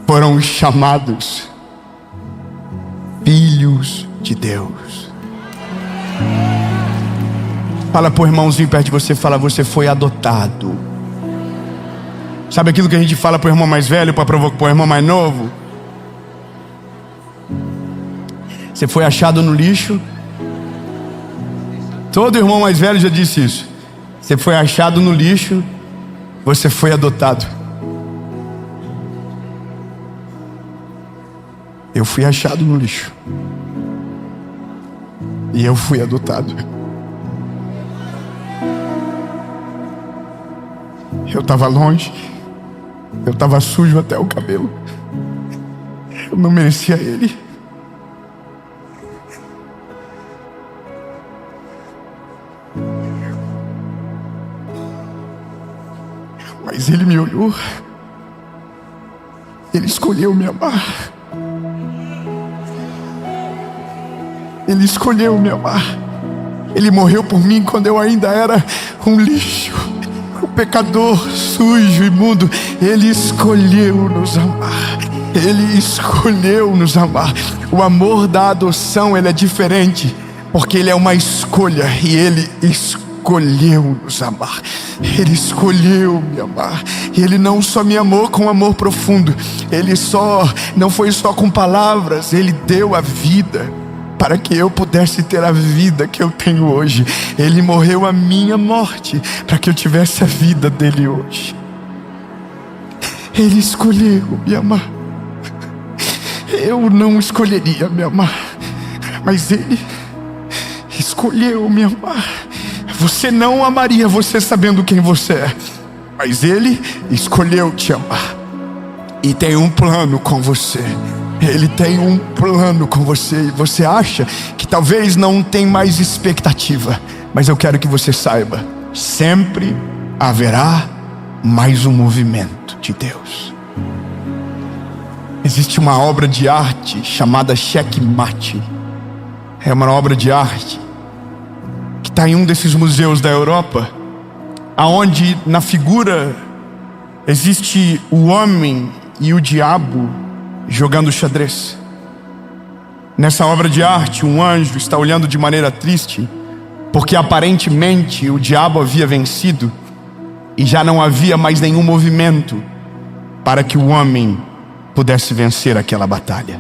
foram chamados filhos de Deus. Fala pro irmãozinho perto de você, fala: você foi adotado. Sabe aquilo que a gente fala pro irmão mais velho para provocar pro irmão mais novo? Você foi achado no lixo. Todo irmão mais velho já disse isso. Você foi achado no lixo, você foi adotado. Eu fui achado no lixo e eu fui adotado. Eu estava longe, eu estava sujo até o cabelo, eu não merecia ele, Mas Ele me olhou. Ele escolheu me amar. Ele escolheu me amar. Ele morreu por mim quando eu ainda era um lixo, um pecador, sujo, imundo. Ele escolheu nos amar. Ele escolheu nos amar. O amor da adoção, ele é diferente, porque ele é uma escolha, e Ele escolheu nos amar. Ele escolheu me amar. E Ele não só me amou com amor profundo, Ele não foi só com palavras, Ele deu a vida para que eu pudesse ter a vida que eu tenho hoje. Ele morreu a minha morte para que eu tivesse a vida dele hoje. Ele escolheu me amar. Eu não escolheria me amar, mas Ele escolheu me amar. Você não amaria você sabendo quem você é, mas Ele escolheu te amar. E tem um plano com você. Ele tem um plano com você. E você acha que talvez não tem mais expectativa, mas eu quero que você saiba: sempre haverá mais um movimento de Deus. Existe uma obra de arte chamada Checkmate. É uma obra de arte que está em um desses museus da Europa, aonde na figura existe o homem e o diabo jogando xadrez. Nessa obra de arte, um anjo está olhando de maneira triste, porque aparentemente o diabo havia vencido e já não havia mais nenhum movimento para que o homem pudesse vencer aquela batalha.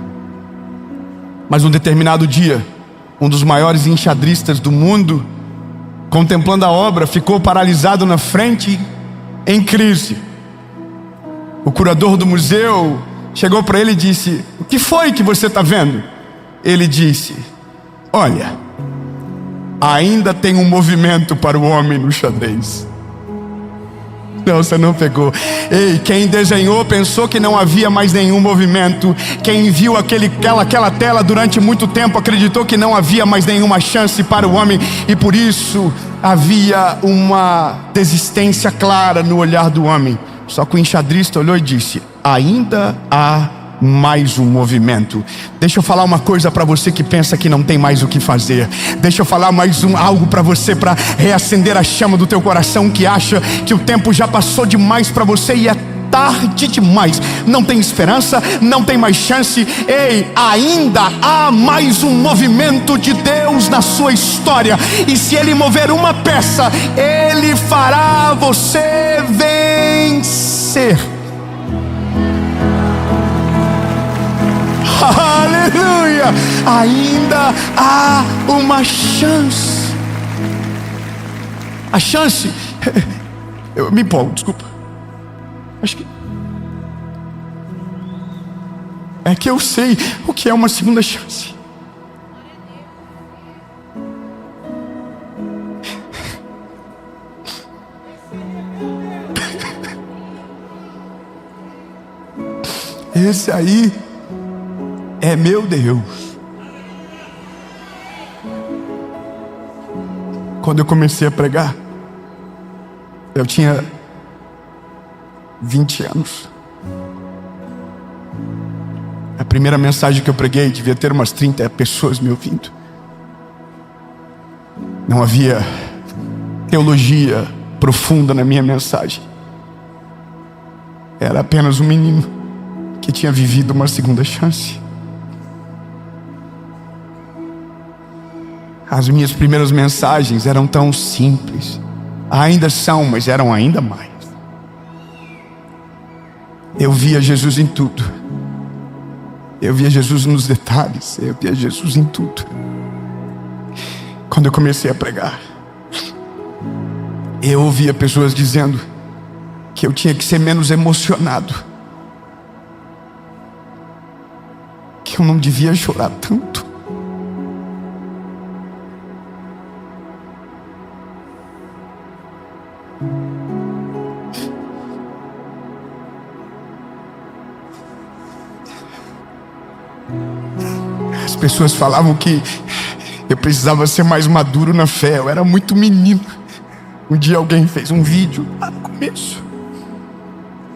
Mas um determinado dia, um dos maiores enxadristas do mundo, contemplando a obra, ficou paralisado na frente, em crise. O curador do museu chegou para ele e disse: "O que foi que você está vendo?" Ele disse: "Olha, ainda tem um movimento para o homem no xadrez." Não, você não pegou. Ei, quem desenhou pensou que não havia mais nenhum movimento. Quem viu aquela tela durante muito tempo acreditou que não havia mais nenhuma chance para o homem, e por isso havia uma desistência clara no olhar do homem. Só que o enxadrista olhou e disse: ainda há mais um movimento. Deixa eu falar uma coisa para você que pensa que não tem mais o que fazer. Deixa eu falar algo para você, para reacender a chama do teu coração, que acha que o tempo já passou demais para você e é tarde demais. Não tem esperança, não tem mais chance. Ei, ainda há mais um movimento de Deus na sua história, e se Ele mover uma peça, Ele fará você vencer. Aleluia! Ainda há uma chance. A chance. Eu me empolgo, desculpa. Acho que é que eu sei o que é uma segunda chance. Esse aí é meu Deus. Quando eu comecei a pregar, eu tinha 20 anos. A primeira mensagem que eu preguei devia ter umas 30 pessoas me ouvindo. Não havia teologia profunda na minha mensagem. Era apenas um menino que tinha vivido uma segunda chance. As minhas primeiras mensagens eram tão simples. Ainda são, mas eram ainda mais. Eu via Jesus em tudo. Eu via Jesus nos detalhes. Eu via Jesus em tudo. Quando eu comecei a pregar, eu ouvia pessoas dizendo que eu tinha que ser menos emocionado, que eu não devia chorar tanto. As pessoas falavam que eu precisava ser mais maduro na fé. Eu era muito menino. Um dia alguém fez um vídeo lá no começo,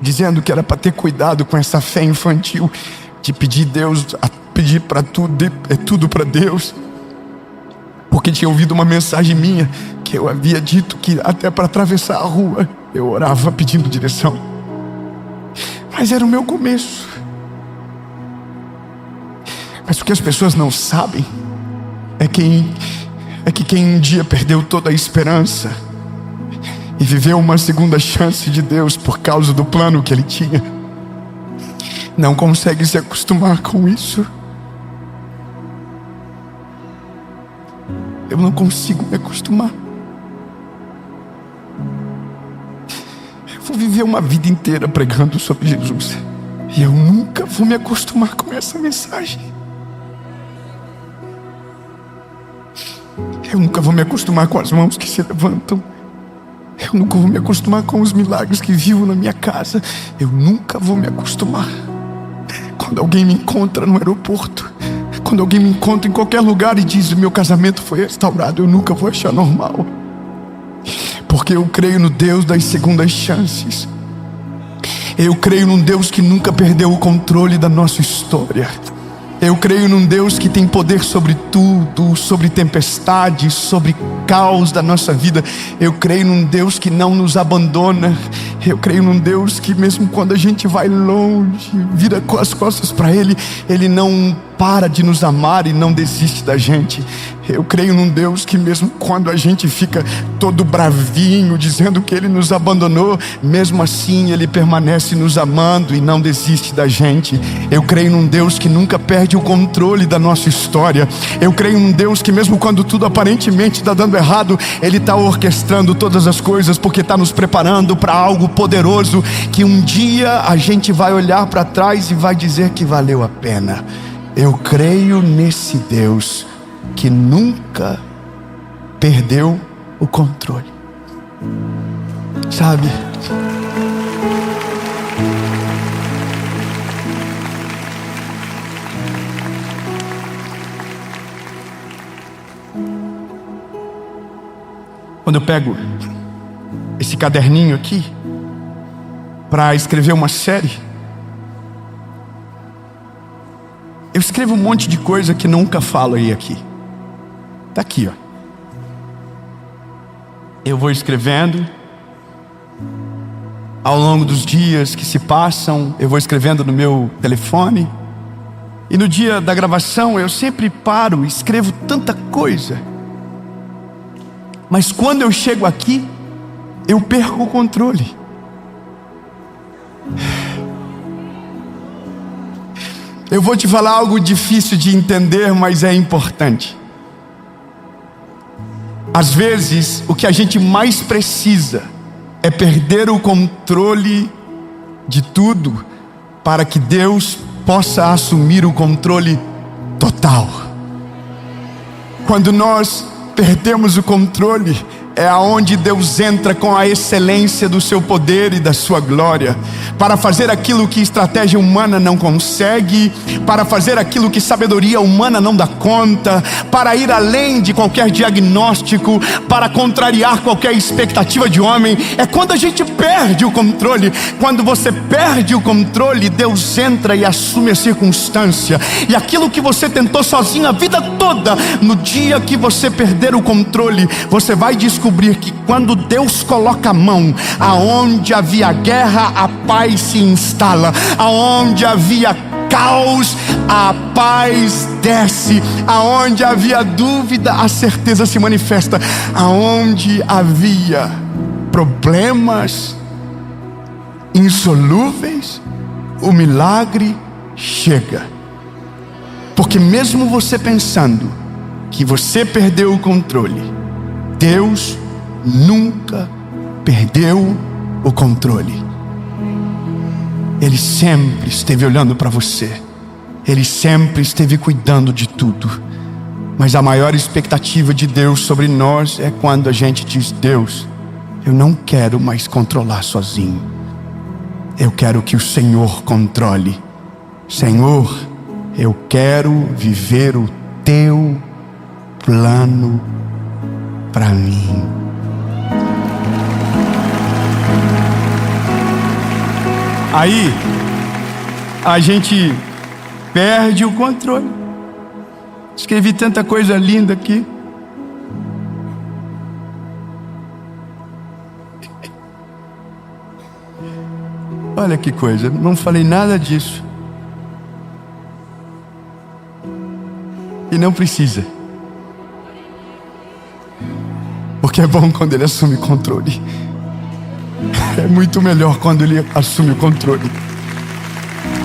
dizendo que era para ter cuidado com essa fé infantil de pedir pedir para tudo, tudo para Deus, porque tinha ouvido uma mensagem minha que eu havia dito que até para atravessar a rua eu orava pedindo direção. Mas era o meu começo. Mas o que as pessoas não sabem é que quem um dia perdeu toda a esperança e viveu uma segunda chance de Deus por causa do plano que Ele tinha, não consegue se acostumar com isso. Eu não consigo me acostumar. Eu vou viver uma vida inteira pregando sobre Jesus e eu nunca vou me acostumar com essa mensagem. Eu nunca vou me acostumar com as mãos que se levantam. Eu nunca vou me acostumar com os milagres que vivo na minha casa. Eu nunca vou me acostumar. Quando alguém me encontra no aeroporto, quando alguém me encontra em qualquer lugar e diz: meu casamento foi restaurado, eu nunca vou achar normal. Porque eu creio no Deus das segundas chances. Eu creio num Deus que nunca perdeu o controle da nossa história. Eu creio num Deus que tem poder sobre tudo, sobre tempestades, sobre caos da nossa vida. Eu creio num Deus que não nos abandona. Eu creio num Deus que mesmo quando a gente vai longe, vira com as costas para Ele, Ele não para de nos amar e não desiste da gente. Eu creio num Deus que mesmo quando a gente fica todo bravinho, dizendo que Ele nos abandonou, mesmo assim Ele permanece nos amando e não desiste da gente. Eu creio num Deus que nunca perde o controle da nossa história. Eu creio num Deus que mesmo quando tudo aparentemente está dando errado, Ele está orquestrando todas as coisas, porque está nos preparando para algo poderoso, que um dia a gente vai olhar para trás e vai dizer que valeu a pena. Eu creio nesse Deus que nunca perdeu o controle. Sabe? Quando eu pego esse caderninho aqui para escrever uma série, eu escrevo um monte de coisa que nunca falo aí aqui. Tá aqui, ó. Eu vou escrevendo. Ao longo dos dias que se passam, eu vou escrevendo no meu telefone. E no dia da gravação eu sempre paro e escrevo tanta coisa. Mas quando eu chego aqui, eu perco o controle. Eu vou te falar algo difícil de entender, mas é importante. Às vezes, o que a gente mais precisa é perder o controle de tudo para que Deus possa assumir o controle total. Quando nós perdemos o controle, é aonde Deus entra com a excelência do seu poder e da sua glória, para fazer aquilo que estratégia humana não consegue, para fazer aquilo que sabedoria humana não dá conta, para ir além de qualquer diagnóstico, para contrariar qualquer expectativa de homem. É quando a gente perde o controle. Quando você perde o controle, Deus entra e assume a circunstância. E aquilo que você tentou sozinho a vida toda, no dia que você perder o controle, você vai descobrir que quando Deus coloca a mão, aonde havia guerra, a paz se instala. Aonde havia caos, a paz desce. Aonde havia dúvida, a certeza se manifesta. Aonde havia problemas insolúveis, o milagre chega. Porque mesmo você pensando que você perdeu o controle, Deus nunca perdeu o controle. Ele sempre esteve olhando para você. Ele sempre esteve cuidando de tudo. Mas a maior expectativa de Deus sobre nós é quando a gente diz: Deus, eu não quero mais controlar sozinho. Eu quero que o Senhor controle. Senhor, eu quero viver o teu plano para mim. Aí a gente perde o controle. Escrevi tanta coisa linda aqui. Olha que coisa, não falei nada disso. E não precisa. Porque é bom quando ele assume controle. É muito melhor quando ele assume o controle.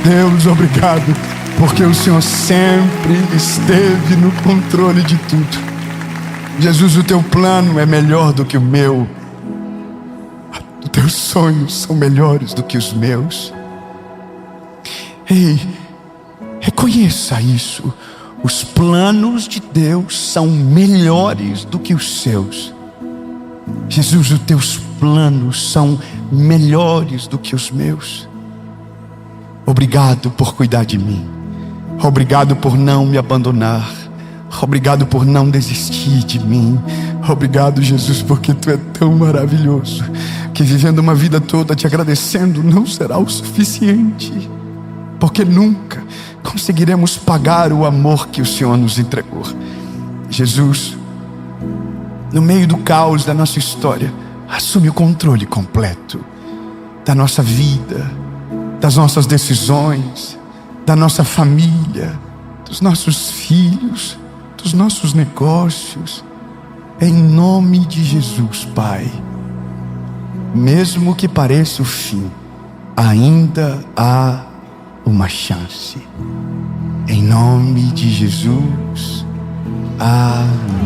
Deus, obrigado, porque o Senhor sempre esteve no controle de tudo. Jesus, o teu plano é melhor do que o meu. Os teus sonhos são melhores do que os meus. Ei, reconheça isso. Os planos de Deus são melhores do que os seus. Jesus, os teus planos são melhores do que os meus. Obrigado por cuidar de mim. Obrigado por não me abandonar. Obrigado por não desistir de mim. Obrigado, Jesus, porque Tu é tão maravilhoso que vivendo uma vida toda te agradecendo não será o suficiente, porque nunca conseguiremos pagar o amor que o Senhor nos entregou. Jesus, no meio do caos da nossa história, assume o controle completo da nossa vida, das nossas decisões, da nossa família, dos nossos filhos, dos nossos negócios. Em nome de Jesus, Pai. Mesmo que pareça o fim, ainda há uma chance. Em nome de Jesus. Amém.